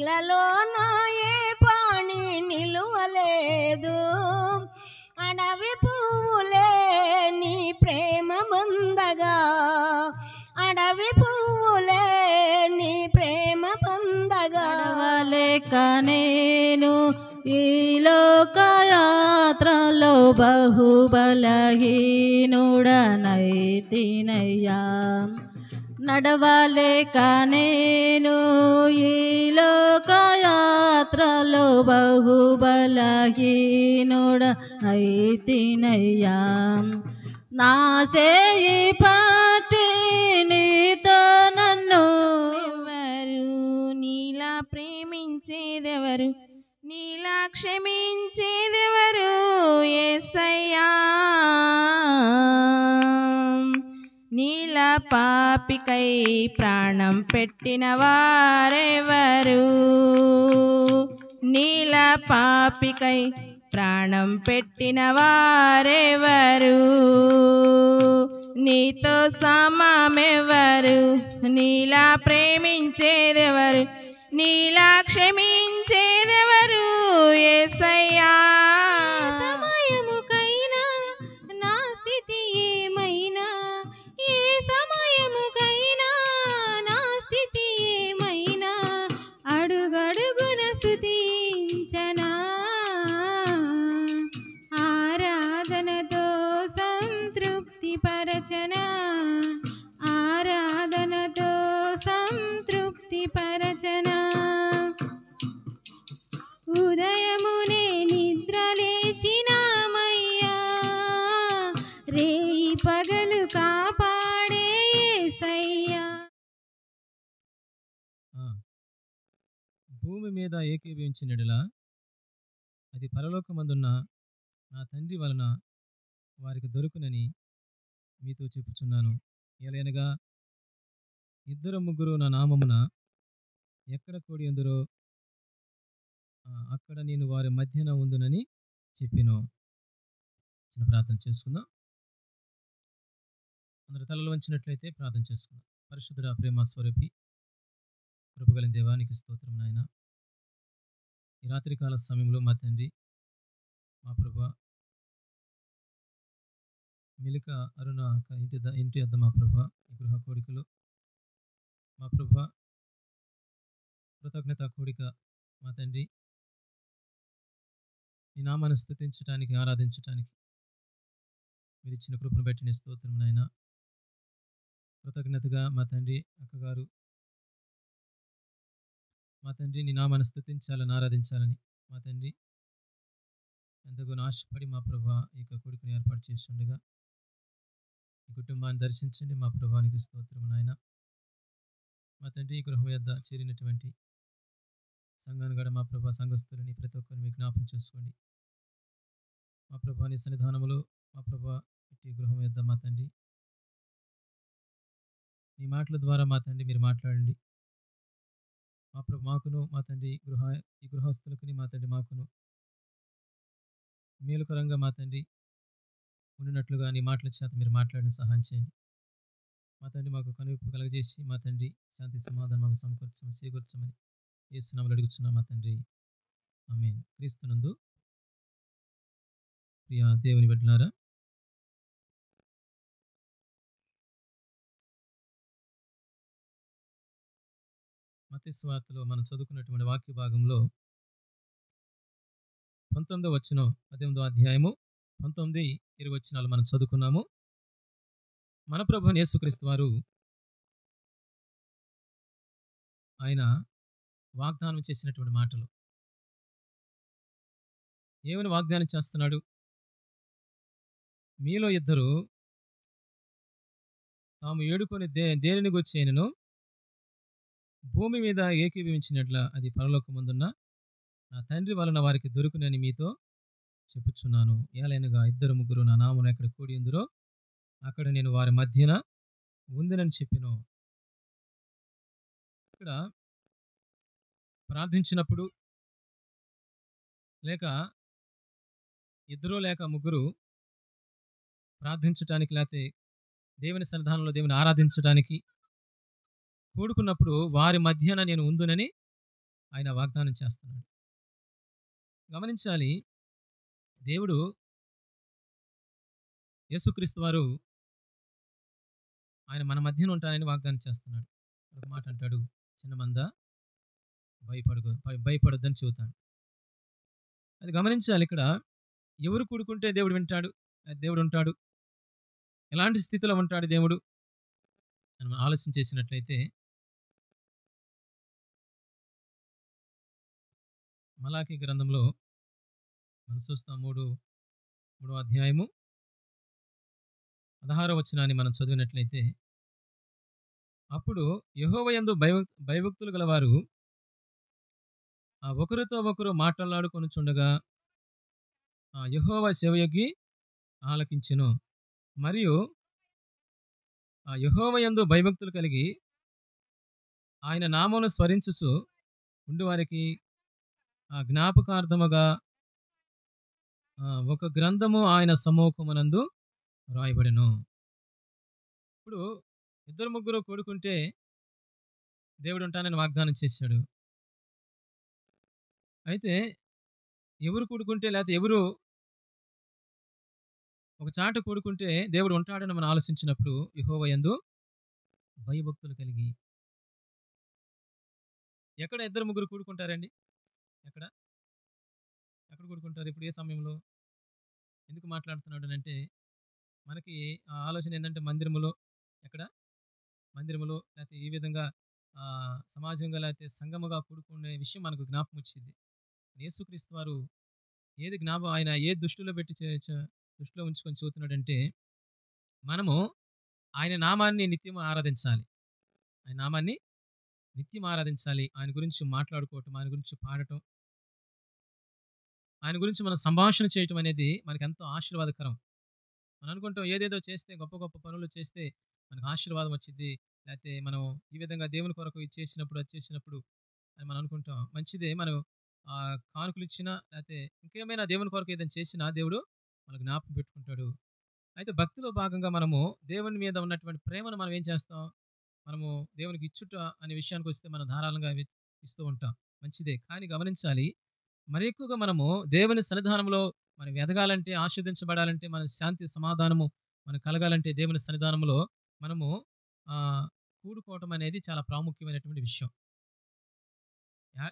నీళ్ళలోన ఏ పాణి నిలువలేదు, అడవి పువ్వులే నీ ప్రేమ పొందగా, అడవి పువ్వులే నీ ప్రేమ పొందగా. లేక నేను ఈ లోకయాత్రలో బహుబలహీనుడనైతినయ్యా. నడవలేక నేను ఈ లోకయాత్రలో బహుబలహీనుడనైతినయ్యా. నా చేయి పట్టి నీతో నన్ను ఎవరు నీలా ప్రేమించేదెవరు, నీలా క్షమించేదెవరు యేసయ్యా. నీలా పాపికై ప్రాణం పెట్టిన వారెవరు, నీలా పాపికై ప్రాణం పెట్టిన వారెవరు, నీతో సమమెవరు, నీలా ప్రేమించేదెవరు, నీలా క్షమించేదెవరు యేసయ్యా. సమయముకైనా నా స్థితి ఏమైనా, ఏ సమయముకైనా నా స్థితి ఏమైనా, అడుగడుగున స్తుతించనా, ఆరాధనతో సంతృప్తి పరచనా, ఆరాధనతో సంతృప్తి పరచనా. ఉదయమునే నిద్ర లేచినామయ్యా, రేయి పగలు కాపాడే యేసయ్యా. భూమి మీద ఏకీభవించినడలా అది పరలోకమందున్న నా తండ్రి వలన వారికి దొరుకునని మీతో చెప్పుచున్నాను. ఎలయనగా ఇద్దరు ముగ్గురు నా నామమున ఎక్కడ కూడి ఉందరో అక్కడ నేను వారి మధ్యన ఉందునని చెప్పిను. చిన్న ప్రార్థన చేసుకుందాం. అందరు తలలు వంచినట్లయితే ప్రార్థన చేసుకుందాం. పరిశుద్ధుడా, ప్రేమ స్వరూపి, కృపగలిగిన దేవానికి స్తోత్రం నాయన. ఈ రాత్రికాల సమయంలో మా తండ్రి, మా ప్రభా, మిలిక అరుణ ఇంటి వద్ద మా ప్రభా, ఈ గృహ కోడికలు మా ప్రభా, కృతజ్ఞత కోడిక మా తండ్రి, ఈ నామాన్ని స్తుతించడానికి, ఆరాధించడానికి మీరు ఇచ్చిన కృపను బట్టి నీ స్తోత్రం నాయన. కృతజ్ఞతగా మా తండ్రి, అక్కగారు మా తండ్రి నీ నామాన్ని స్తుతించాలని, ఆరాధించాలని మా తండ్రి ఎంతగానో ఆశపడి మా ప్రభా ఈ కొడుకుని ఏర్పాటు చేసి ఉండగా ఈ కుటుంబాన్ని దర్శించండి మా ప్రభానికి స్తోత్రం నాయన. మా తండ్రి ఈ గృహం యొద్ద చేరినటువంటి సంఘాన్ని కూడా మా ప్రభా, సంఘస్థులని ప్రతి ఒక్కరిని మీ జ్ఞాపం చేసుకోండి మా ప్రభా. నీ సన్నిధానములో మా ప్రభా ఈ గృహం యొద్ద మా తండ్రి నీ మాటల ద్వారా మా తండ్రి మీరు మాట్లాడండి మా ప్రభు. మాకును మా తండ్రి ఈ గృహస్థులకుని మా తండ్రి మాకును మేలుకరంగా మా తండ్రి ఉండినట్లుగా నీ మాటల చేత మీరు మాట్లాడిన సహాయం చేయండి మా తండ్రి. మాకు కనువిప్పు కలగజేసి మా తండ్రి శాంతి సమాధానం మాకు సమకూర్చమని చేకూర్చమని యేసు నామములో అడుగుచున్నాం మా తండ్రి, ఆమేన్. క్రీస్తునందు ప్రియ దేవుని బిడ్డలారా, మత్తయి సువార్తలో మనం చదువుకున్నటువంటి వాక్య భాగంలో 19వ వచనం 18వ అధ్యాయము 19-20 వచనాలు మనం చదువుకున్నాము. మన ప్రభువైన యేసుక్రీస్తు వారు ఆయన వాగ్దానం చేసినటువంటి మాటలు. ఏమని వాగ్దానం చేస్తున్నాడు? మీలో ఇద్దరు తాము ఏడుకొని దేనిని గూర్చినను భూమి మీద ఏకీభవించినట్ల అది పరలోకమందున్న నా తండ్రి వలన వారికి దొరుకునని మీతో చెప్పుచున్నాను. ఏలైనగా ఇద్దరు ముగ్గురు నా నామమున ఎక్కడ కూడి ఉందరో అక్కడ నేను వారి మధ్యన ఉందినని చెప్పిను. ఇక్కడ ప్రార్థించినప్పుడు లేక ఇద్దరు లేక ముగ్గురు ప్రార్థించటానికి, లేకపోతే దేవుని సన్నిధానంలో దేవుని ఆరాధించడానికి కూడుకున్నప్పుడు వారి మధ్యన నేను ఉందునని ఆయన వాగ్దానం చేస్తున్నాడు. గమనించాలి, దేవుడు యేసుక్రీస్తు వారు ఆయన మన మధ్యన ఉంటానని వాగ్దానం చేస్తున్నాడు. ఒక మాట అంటాడు, చిన్న మంద భయపడొద్దని చెబుతాడు. అది గమనించాలి. ఇక్కడ ఎవరు కూడుకుంటే దేవుడు వింటాడు, దేవుడు ఉంటాడు, ఎలాంటి స్థితిలో ఉంటాడు దేవుడు మనం ఆలోచన చేసినట్లయితే, మలాకీ గ్రంథంలో మనం చూస్తాం, మూడో అధ్యాయము 16వ వచనాన్ని మనం చదివినట్లయితే, అప్పుడు యెహోవా యందు భయభక్తులు గలవారు ఒకరితో ఒకరు మాట్లాడుకొనుచుండగా యెహోవా చెవియొగ్గి ఆలకించెను. మరియు యెహోవా యందు భయభక్తులు కలిగి ఆయన నామమును స్మరించుచు ఉండువారికి జ్ఞాపకార్థముగా ఒక గ్రంథము ఆయన సమ్మూఖమునందు రాయబడెను. ఇప్పుడు ఇద్దరు ముగ్గురు కూడుకుంటే దేవుడు ఉంటానని వాగ్దానం చేశాడు. అయితే ఎవరు కూడుకుంటే, లేకపోతే ఎవరు ఒక చాట కూడుకుంటే దేవుడు ఉంటాడని మనం ఆలోచించినప్పుడు యెహోవా యందు భయభక్తులు కలిగి. ఎక్కడ ఇద్దరు ముగ్గురు కూడుకుంటారండి? ఎక్కడ కూడుకుంటారు? ఇప్పుడు ఏ సమయంలో? ఎందుకు మాట్లాడుతున్నాడు అంటే, మనకి ఆ ఆలోచన ఏంటంటే, మందిరములో లేకపోతే ఈ విధంగా సమాజంగా లేకపోతే సంఘముగా కూడుకునే విషయం మనకు జ్ఞాపకం వచ్చింది. యేసుక్రీస్తు వారు ఆయన ఏ దృష్టిలో ఉంచుకొని చూస్తున్నాడంటే, మనము ఆయన నామాన్ని నిత్యం ఆరాధించాలి. ఆయన గురించి మాట్లాడుకోవటం, ఆయన గురించి పాడటం, ఆయన గురించి మనం సంభాషణ చేయటం అనేది మనకు ఎంతో ఆశీర్వాదకరం. మనం అనుకుంటాం, ఏదేదో చేస్తే, గొప్ప గొప్ప పనులు చేస్తే మనకు ఆశీర్వాదం వచ్చింది, లేకపోతే మనం ఈ విధంగా దేవుని కొరకు ఇది చేసినప్పుడు అది చేసినప్పుడు అని మనం అనుకుంటాం. మంచిదే, మనం కానుకలు ఇచ్చినా లేకపోతే ఇంకేమైనా దేవుని కొరకు ఏదైనా చేసినా దేవుడు మనకు జ్ఞాపకం పెట్టుకుంటాడు. అయితే భక్తిలో భాగంగా మనము దేవుని మీద ఉన్నటువంటి ప్రేమను మనం ఏం చేస్తాం? మనము దేవునికి ఇచ్చుట అనే విషయానికి వస్తే మనం ధారాళంగా ఇస్తూ ఉంటాం. మంచిదే, కానీ గమనించాలి, మరి ఎక్కువగా మనము దేవుని సన్నిధానంలో మనం ఎదగాలంటే, ఆశీర్వదించబడాలంటే, మన శాంతి సమాధానము మనకు కలగాలంటే దేవుని సన్నిధానంలో మనము కూడుకోవటం అనేది చాలా ప్రాముఖ్యమైనటువంటి విషయం.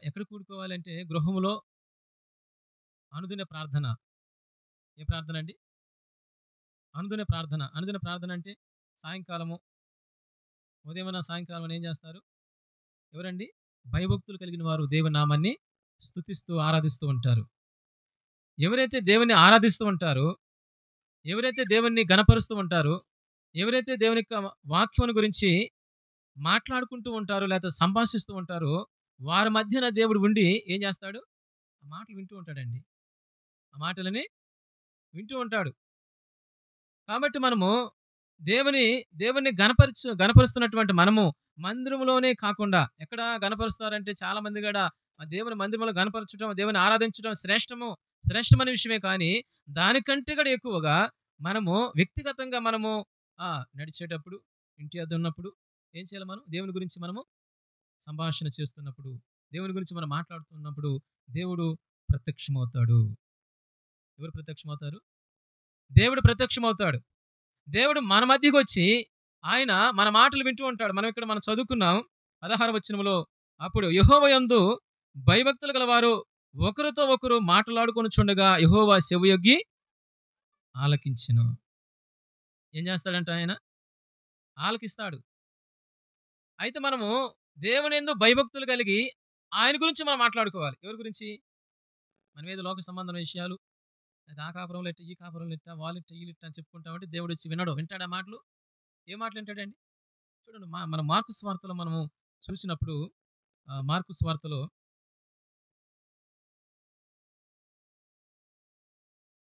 ఎక్కడ కూడుకోవాలంటే, గృహములో అనుదిన ప్రార్థన. ఏ ప్రార్థన అండి? అనుదిన ప్రార్థన అంటే సాయంకాలము, ఉదయమన సాయంకాలం ఏం చేస్తారు? ఎవరండి? భయభక్తులు కలిగిన వారు దేవుని నామాన్ని స్తుతిస్తూ ఆరాధిస్తూ ఉంటారు. ఎవరైతే దేవుని ఆరాధిస్తూ ఉంటారో, ఎవరైతే దేవుణ్ణి గణపరుస్తూ ఉంటారో, ఎవరైతే దేవుని యొక్క వాక్యం గురించి మాట్లాడుకుంటూ ఉంటారో లేకపోతే సంభాషిస్తూ ఉంటారో, వారి మధ్యన దేవుడు ఉండి ఏం చేస్తాడు? ఆ మాటలు వింటూ ఉంటాడండి. ఆ మాటలని వింటూ ఉంటాడు. కాబట్టి మనము దేవుని గణపరుస్తున్నటువంటి మనము మందిరంలోనే కాకుండా, ఎక్కడ గణపరుస్తారంటే చాలా మంది కూడా దేవుని మందిరంలో గణపరచడం, దేవుని ఆరాధించడం శ్రేష్టమైన విషయమే. కానీ దానికంటే కూడా ఎక్కువగా మనము వ్యక్తిగతంగా మనము నడిచేటప్పుడు, ఇంటి వద్ద ఉన్నప్పుడు ఏం చేయాలి? మనం దేవుని గురించి మనము సంభాషణ చేస్తున్నప్పుడు, దేవుని గురించి మనం మాట్లాడుతున్నప్పుడు దేవుడు ప్రత్యక్షమవుతాడు. ఎవరు ప్రత్యక్షమవుతారు? దేవుడు ప్రత్యక్షమవుతాడు. దేవుడు మన మధ్యకి వచ్చి ఆయన మన మాటలు వింటూ ఉంటాడు. మనం చదువుకున్నాం 16వ వచనంలో, అప్పుడు యెహోవా యందు భయభక్తులు గలవారు ఒకరితో ఒకరు మాట్లాడుకొనుచుండగా యెహోవా చెవియొగ్గి ఆలకించెను. ఏం చేస్తాడంట? ఆయన ఆలకిస్తాడు. అయితే మనము దేవుని యందు భయభక్తులు కలిగి ఆయన గురించి మనం మాట్లాడుకోవాలి. ఎవరి గురించి? మనం ఏదో లోక సంబంధమైన విషయాలు, ఆ కాపురంలో ఇట్ట, ఈ కాపురంలో ఇట్ట, వాళ్ళిట్ట వీళ్ళిట్ట అని చెప్పుకుంటామంటే దేవుడు వచ్చి వింటాడా మాటలు? ఏ మాటలు వింటాడండి? చూడండి, మన మార్కు సువార్తలో మనము చూసినప్పుడు, మార్కు సువార్తలో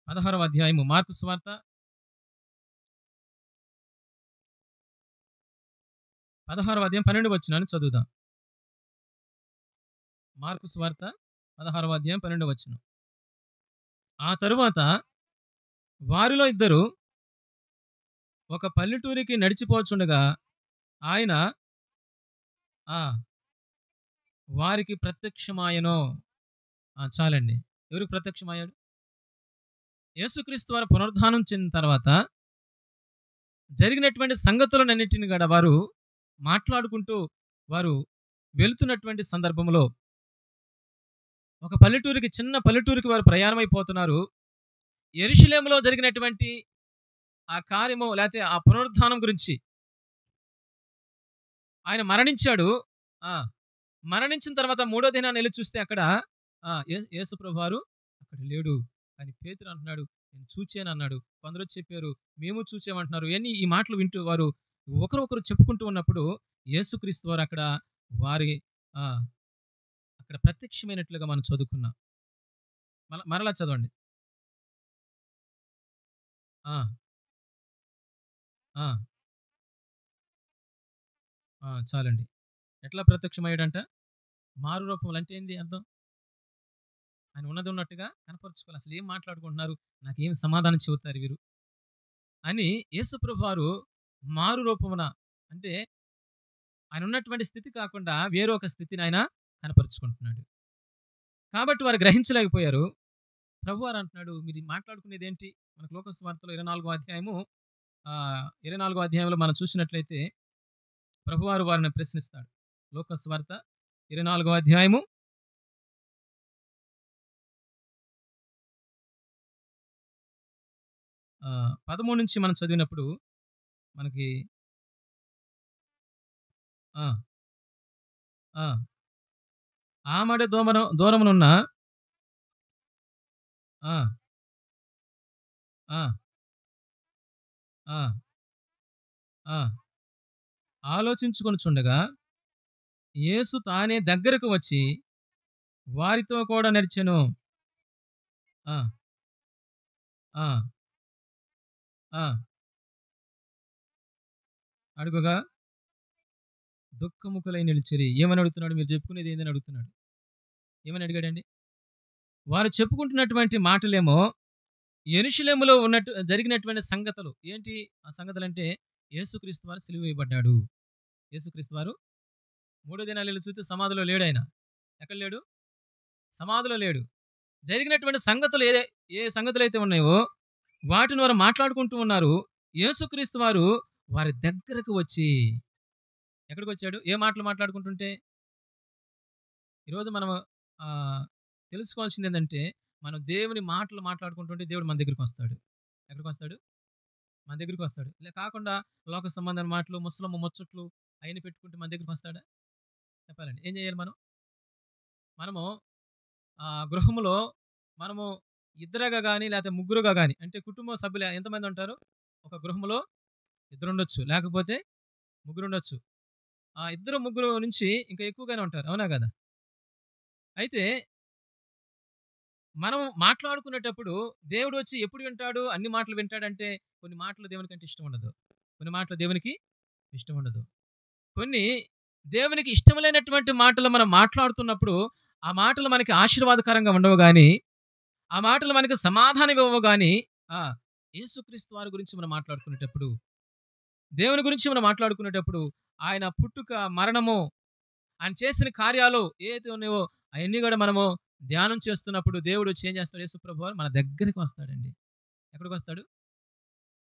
16వ అధ్యాయము, మార్కు సువార్త 16వ అధ్యాయం 12వ వచనాన్ని చదువుదాం. మార్కు సువార్త 16వ అధ్యాయం 12వ వచనం. ఆ తరువాత వారిలో ఇద్దరు ఒక పల్లెటూరికి నడిచిపోచుండగా ఆయన వారికి ప్రత్యక్షమాయను. చాలండి. ఎవరికి ప్రత్యక్షమయ్యాడు? యేసుక్రీస్తు వారు పునరుద్ధానం చెందిన తర్వాత జరిగినటువంటి సంగతులన్నిటిని కూడా వారు మాట్లాడుకుంటూ వారు వెళుతున్నటువంటి సందర్భంలో ఒక పల్లెటూరికి, చిన్న పల్లెటూరికి వారు ప్రయాణమైపోతున్నారు. యెరూషలేములో జరిగినటువంటి ఆ కార్యము లేకపోతే ఆ పునరుద్ధానం గురించి, ఆయన మరణించాడు. మరణించిన తర్వాత మూడో దినాన్ని వెళ్ళి చూస్తే అక్కడ యేసు ప్రభువారు అక్కడ లేడు. కానీ పేతురు అంటున్నాడు, నేను చూచాను అన్నాడు. కొందరు చెప్పారు, మేము చూచామంటున్నారు. ఈ మాటలు వింటూ వారు ఒకరొకరు చెప్పుకుంటూ ఉన్నప్పుడు యేసుక్రీస్తు వారు అక్కడ వారి అక్కడ ప్రత్యక్షమైనట్లుగా మనం చదువుకున్నాం. మరలా చదవండి. చాలండి. ఎట్లా ప్రత్యక్షమయ్యాడంట? మారు రూపంలో అంటే ఏంది అర్థం? ఆయన ఉన్నది ఉన్నట్టుగా కనపరుచుకోవాలి. అసలు ఏం మాట్లాడుకుంటున్నారు, నాకేం సమాధానం చెబుతారు వీరు అని యేసుప్రభు వారు మారు రూపమున, అంటే ఆయన ఉన్నటువంటి స్థితి కాకుండా వేరొక స్థితిని ఆయన కనపరుచుకుంటున్నాడు. కాబట్టి వారు గ్రహించలేకపోయారు. ప్రభువారు అంటున్నాడు, మీరు మాట్లాడుకునేది ఏంటి? మనకు లోక సువార్తలో 24వ అధ్యాయంలో మనం చూసినట్లయితే ప్రభువారు వారిని ప్రశ్నిస్తాడు. లోక సువార్త 24వ అధ్యాయము 13 నుంచి మనం చదివినప్పుడు మనకి ఆమడ దూరమునున్న ఆలోచించుకొనుచుండగా యేసు తానే దగ్గరకు వచ్చి వారితో కూడా నడిచెను. అడుగుగా దుఃఖముఖులై నిలిచిరి. ఏమని అడుగుతున్నాడు? మీరు చెప్పుకునేది ఏందని అడుగుతున్నాడు. ఏమని అడిగాడండి? వారు చెప్పుకుంటున్నటువంటి మాటలేమో యెరూషలేములో జరిగినటువంటి సంగతులు. ఏంటి ఆ సంగతులు అంటే, యేసుక్రీస్తు వారు సిలువ వేయబడ్డాడు. యేసుక్రీస్తు వారు మూడో దినాలు చూస్తే సమాధిలో లేడు. ఆయన ఎక్కడ లేడు? సమాధిలో లేడు. జరిగినటువంటి సంగతులు ఏ సంగతులు అయితే ఉన్నాయో వాటిని వారు మాట్లాడుకుంటూ ఉన్నారు. యేసుక్రీస్తు వారు వారి దగ్గరకు వచ్చి, ఎక్కడికి వచ్చాడు? ఏ మాటలు మాట్లాడుకుంటుంటే? ఈరోజు మనం తెలుసుకోవాల్సింది ఏంటంటే, మనం దేవుని మాటలు మాట్లాడుకుంటుంటే దేవుడు మన దగ్గరికి వస్తాడు. ఎక్కడికి వస్తాడు? మన దగ్గరికి వస్తాడు. ఇలా కాకుండా లోక సంబంధమైన మాటలు, ముసలమ్మ ముచ్చట్లు అవన్నీ పెట్టుకుంటే మన దగ్గరికి వస్తాడా? చెప్పాలండి. ఏం చేయాలి మనము గృహంలో మనము ఇద్దరుగా కానీ లేకపోతే ముగ్గురుగా కానీ, అంటే కుటుంబ సభ్యులు ఎంతమంది ఉంటారు? ఒక గృహంలో ఇద్దరు ఉండొచ్చు, లేకపోతే ముగ్గురు ఉండొచ్చు. ఇద్దరు ముగ్గురు నుంచి ఇంకా ఎక్కువగానే ఉంటారు. అవునా కదా? అయితే మనం మాట్లాడుకునేటప్పుడు దేవుడు వచ్చి ఎప్పుడు వింటాడు? అన్ని మాటలు వింటాడంటే, కొన్ని మాటలు దేవునికంటే ఇష్టం ఉండదు, కొన్ని మాటలు దేవునికి ఇష్టం ఉండదు. కొన్ని దేవునికి ఇష్టమైనటువంటి మాటలు మనం మాట్లాడుతున్నప్పుడు ఆ మాటలు మనకి ఆశీర్వాదకరంగా ఉండవు కానీ, ఆ మాటలు మనకి సమాధానం ఇవ్వవు కానీ, యేసుక్రీస్తు వారి గురించి మనం మాట్లాడుకునేటప్పుడు, దేవుని గురించి మనం మాట్లాడుకునేటప్పుడు, ఆయన పుట్టుక, మరణము, ఆయన చేసిన కార్యాలు ఏదైతే ఉన్నాయో అవన్నీ కూడా మనము ధ్యానం చేస్తున్నప్పుడు దేవుడు వచ్చి ఏం చేస్తాడు? యేసుప్రభు వారు మన దగ్గరికి వస్తాడండి. ఎక్కడికి వస్తాడు?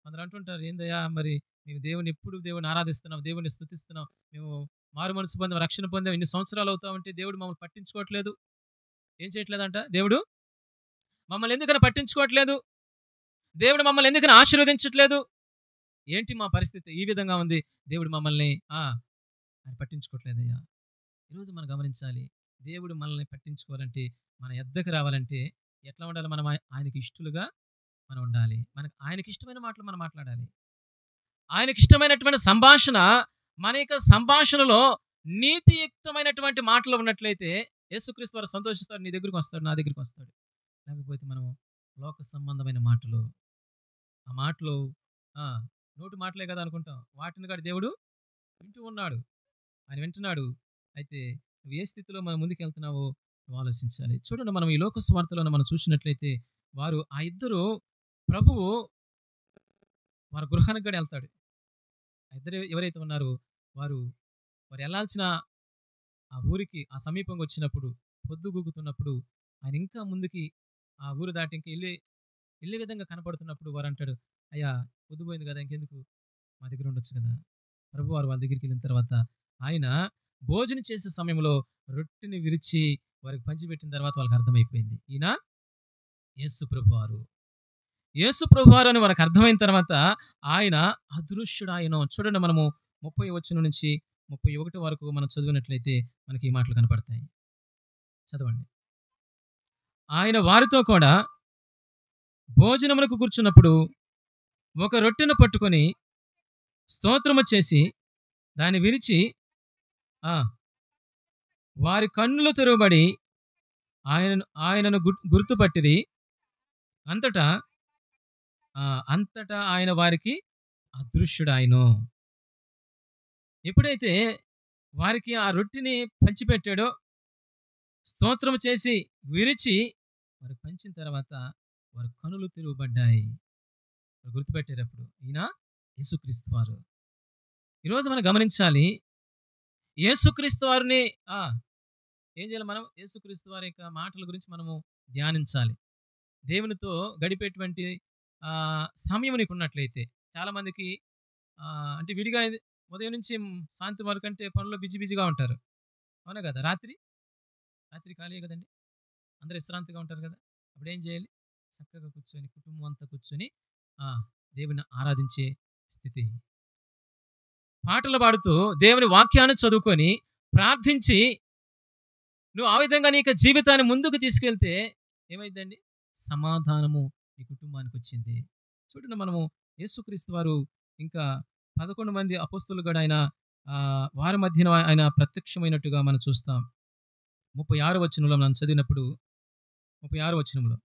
కొందరు అంటుంటారు, ఏందయ్యా మరి మేము దేవుని ఆరాధిస్తున్నాం, దేవుని స్తుతిస్తున్నాం, మేము మారు మనసు పొందాం, రక్షణ పొందాం, ఇన్ని సంవత్సరాలు అవుతామంటే దేవుడు మమ్మల్ని పట్టించుకోవట్లేదు. ఏం చేయట్లేదంట? దేవుడు మమ్మల్ని ఎందుకని పట్టించుకోవట్లేదు? దేవుడు మమ్మల్ని ఎందుకని ఆశీర్వదించట్లేదు? ఏంటి మా పరిస్థితి ఈ విధంగా ఉంది? దేవుడు మమ్మల్ని ఆయన పట్టించుకోవట్లేదయ్యా. ఈరోజు మనం గమనించాలి, దేవుడు మనల్ని పట్టించుకోవాలంటే, మన యొద్దకు రావాలంటే ఎట్లా ఉండాలి? మనం ఆయనకి ఇష్టలుగా మనం ఉండాలి. మనకు ఆయనకి ఇష్టమైన మాటలు మనం మాట్లాడాలి. ఆయనకి ఇష్టమైనటువంటి సంభాషణ, మన యొక్క సంభాషణలో నీతియుక్తమైనటువంటి మాటలు ఉన్నట్లయితే యేసుక్రీస్తు వారు సంతోషిస్తాడు, నీ దగ్గరికి వస్తాడు, నా దగ్గరికి వస్తాడు. లేకపోతే మనం లోక సంబంధమైన మాటలు, ఆ మాటలు నోటి మాటలే కదా అనుకుంటాం, వాటిని కూడా దేవుడు వింటూ ఉన్నాడు, ఆయన వింటున్నాడు. అయితే నువ్వు ఏ స్థితిలో మనం ముందుకెళ్తున్నావో నువ్వు ఆలోచించాలి. చూడండి, మనం ఈ లోక సువార్తలో మనం చూసినట్లయితే వారు ఆ ఇద్దరు, ప్రభువు వారి గృహానికి కూడా వెళ్తాడు. ఆ ఇద్దరు ఎవరైతే ఉన్నారో వారు వెళ్ళాల్సిన ఆ ఊరికి ఆ సమీపంగా వచ్చినప్పుడు పొద్దుగూకుతున్నప్పుడు ఆయన ఇంకా ముందుకి ఆ ఊరు దాటి ఇంకా వెళ్ళే విధంగా కనపడుతున్నప్పుడు వారు అంటాడు, అయ్యా పొద్దుపోయింది కదా, ఇంకెందుకు మా దగ్గర ఉండొచ్చు కదా. ప్రభు వారు వాళ్ళ దగ్గరికి వెళ్ళిన తర్వాత ఆయన భోజనం చేసే సమయంలో రొట్టెని విరిచి వారికి పంచిపెట్టిన తర్వాత వాళ్ళకి అర్థమైపోయింది, ఈయన యేసు ప్రభువారు. యేసు ప్రభువారు అని వారికి అర్థమైన తర్వాత ఆయన అదృశ్యుడు. ఆయన చూడండి, మనము 30 నుంచి 31 వరకు మనం చదివినట్లయితే మనకి ఈ మాటలు కనపడతాయి. చదవండి. ఆయన వారితో కూడా భోజనములకు కూర్చున్నప్పుడు ఒక రొట్టెను పట్టుకొని స్తోత్రము చేసి దాన్ని విరిచి వారి కన్నులు తెరవబడి ఆయనను గుర్తుపట్టిరి. అంతటా ఆయన వారికి అదృశ్యుడాయను. ఎప్పుడైతే వారికి ఆ రొట్టెని పంచిపెట్టాడో, స్తోత్రం చేసి విరిచి వారు పంచిన తర్వాత వారి కనులు తెరవబడ్డాయి. గుర్తుపెట్టేటప్పుడు ఈయన యేసుక్రీస్తు వారు. ఈరోజు మనం గమనించాలి, యేసుక్రీస్తు వారిని ఏం చేయాలి? మనం యేసుక్రీస్తు వారి యొక్క మాటల గురించి మనము ధ్యానించాలి. దేవునితో గడిపేటువంటి సమయం నీకు ఉన్నట్లయితే, చాలామందికి అంటే విడిగా ఉదయం నుంచి సాయంత్రం వరకు అంటే పనుల్లో బిజీగా ఉంటారు, అవునా కదా. రాత్రి ఖాళీ కదండి, అందరూ విశ్రాంతిగా ఉంటారు కదా. అప్పుడు ఏం చేయాలి? చక్కగా కూర్చొని కుటుంబం అంతా కూర్చొని దేవుని ఆరాధించే స్థితి. పాటలు పాడుతూ దేవుని వాక్యాన్ని చదువుకొని ప్రార్థించి నువ్వు ఆ విధంగా నీ యొక్క జీవితాన్ని ముందుకు తీసుకెళ్తే ఏమైందండి? సమాధానము నీ కుటుంబానికి వచ్చింది. చూడండి, మనము యేసుక్రీస్తు వారు ఇంకా 11 మంది అపోస్తలులు కూడా ఆయన వారి మధ్యన ఆయన ప్రత్యక్షమైనట్టుగా మనం చూస్తాం. 36వ వచనంలో మనం చదివినప్పుడు 36వ వచనంలో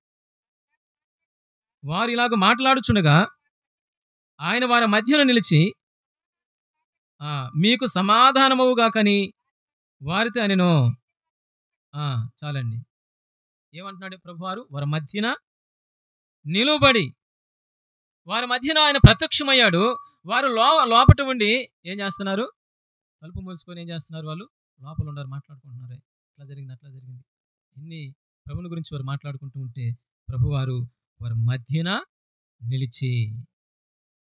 వారు ఇలాగ మాట్లాడుచుండగా ఆయన వారి మధ్యన నిలిచి మీకు సమాధానమవుగాకని వారితో అనెను. చాలండి. ఏమంటున్నాడు ప్రభువారు? వారి మధ్యన నిలువబడి వారి మధ్యన ఆయన ప్రత్యక్షమయ్యాడు. వారు లోపట ఉండి ఏం చేస్తున్నారు? తలుపు మూసుకొని ఏం చేస్తున్నారు? వాళ్ళు లోపల ఉన్నారు, మాట్లాడుకుంటున్నారు. అట్లా జరిగింది, అట్లా జరిగింది. ఇన్ని ప్రభుని గురించి వారు మాట్లాడుకుంటూ ఉంటే ప్రభువారు వారి మధ్యన నిలిచి.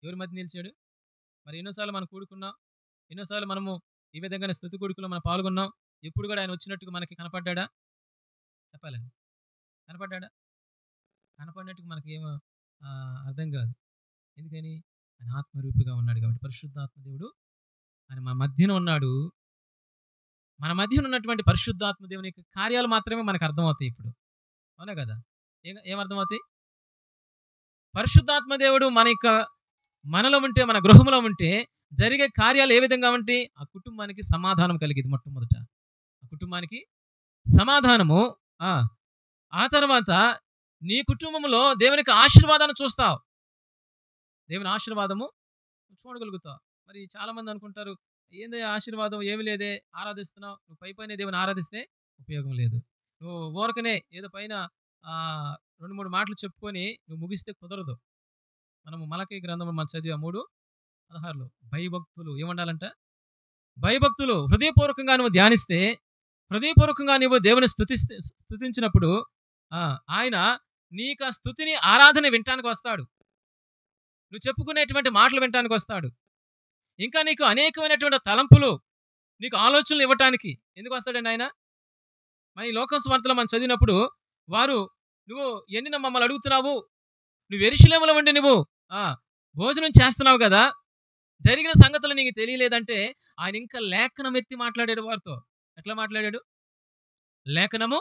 ఎవరి మధ్య నిలిచాడు? మరి ఎన్నోసార్లు మనం కూడుకున్నాం, ఎన్నోసార్లు మనము ఈ విధంగానే స్తుతి కూడుకులో మనం పాల్గొన్నాం. ఎప్పుడు కూడా ఆయన వచ్చినట్టుగా మనకి కనపడ్డా? చెప్పాలండి, కనపడ్డా? కనపడినట్టుగా మనకి ఏమో అర్థం కాదు. ఎందుకని? ఆయన ఆత్మరూపిగా ఉన్నాడు కాబట్టి. పరిశుద్ధాత్మ దేవుడు ఆయన మన మధ్యన ఉన్నాడు. మన మధ్యన ఉన్నటువంటి పరిశుద్ధాత్మ దేవుని యొక్క కార్యాలు మాత్రమే మనకు అర్థమవుతాయి ఇప్పుడు, అవునా కదా. ఏమర్థమవుతాయి? పరిశుద్ధాత్మ దేవుడు మనలో ఉంటే, మన గృహంలో ఉంటే జరిగే కార్యాలు ఏ విధంగా ఉంటే ఆ కుటుంబానికి సమాధానం కలిగింది. మొట్టమొదట ఆ కుటుంబానికి సమాధానము. ఆ తర్వాత నీ కుటుంబంలో దేవునికి ఆశీర్వాదాన్ని చూస్తావు, దేవుని ఆశీర్వాదము చూడగలుగుతావు. మరి చాలామంది అనుకుంటారు, ఏందే ఆశీర్వాదం, ఏమి లేదే, ఆరాధిస్తున్నావు. నువ్వు పైన దేవుని ఆరాధిస్తే ఉపయోగం లేదు. నువ్వు ఊరకనే ఏదో పైన 2-3 మాటలు చెప్పుకొని నువ్వు ముగిస్తే కుదరదు. మనము మలకీ గ్రంథం మనం చదివా 3:16లో భయభక్తులు ఏమండాలంట? భయభక్తులు హృదయపూర్వకంగా నువ్వు ధ్యానిస్తే, హృదయపూర్వకంగా నువ్వు దేవుని స్తుతించినప్పుడు ఆయన నీకు ఆ స్తుతిని, ఆరాధన వినటానికి వస్తాడు. నువ్వు చెప్పుకునేటువంటి మాటలు వినటానికి వస్తాడు. ఇంకా నీకు అనేకమైనటువంటి తలంపులు, నీకు ఆలోచనలు ఇవ్వటానికి ఎందుకు వస్తాడండి ఆయన? మన ఈ లోక స్వార్థలో మనం చదివినప్పుడు వారు, నువ్వు ఎన్ని మమ్మల్ని అడుగుతున్నావు, నువ్వు యెరూషలేములో ఉండి నువ్వు భోజనం చేస్తున్నావు కదా, జరిగిన సంగతులు నీకు తెలియలేదంటే ఆయన ఇంకా లేఖనం ఎత్తి మాట్లాడాడు వారితో. ఎట్లా మాట్లాడాడు? లేఖనము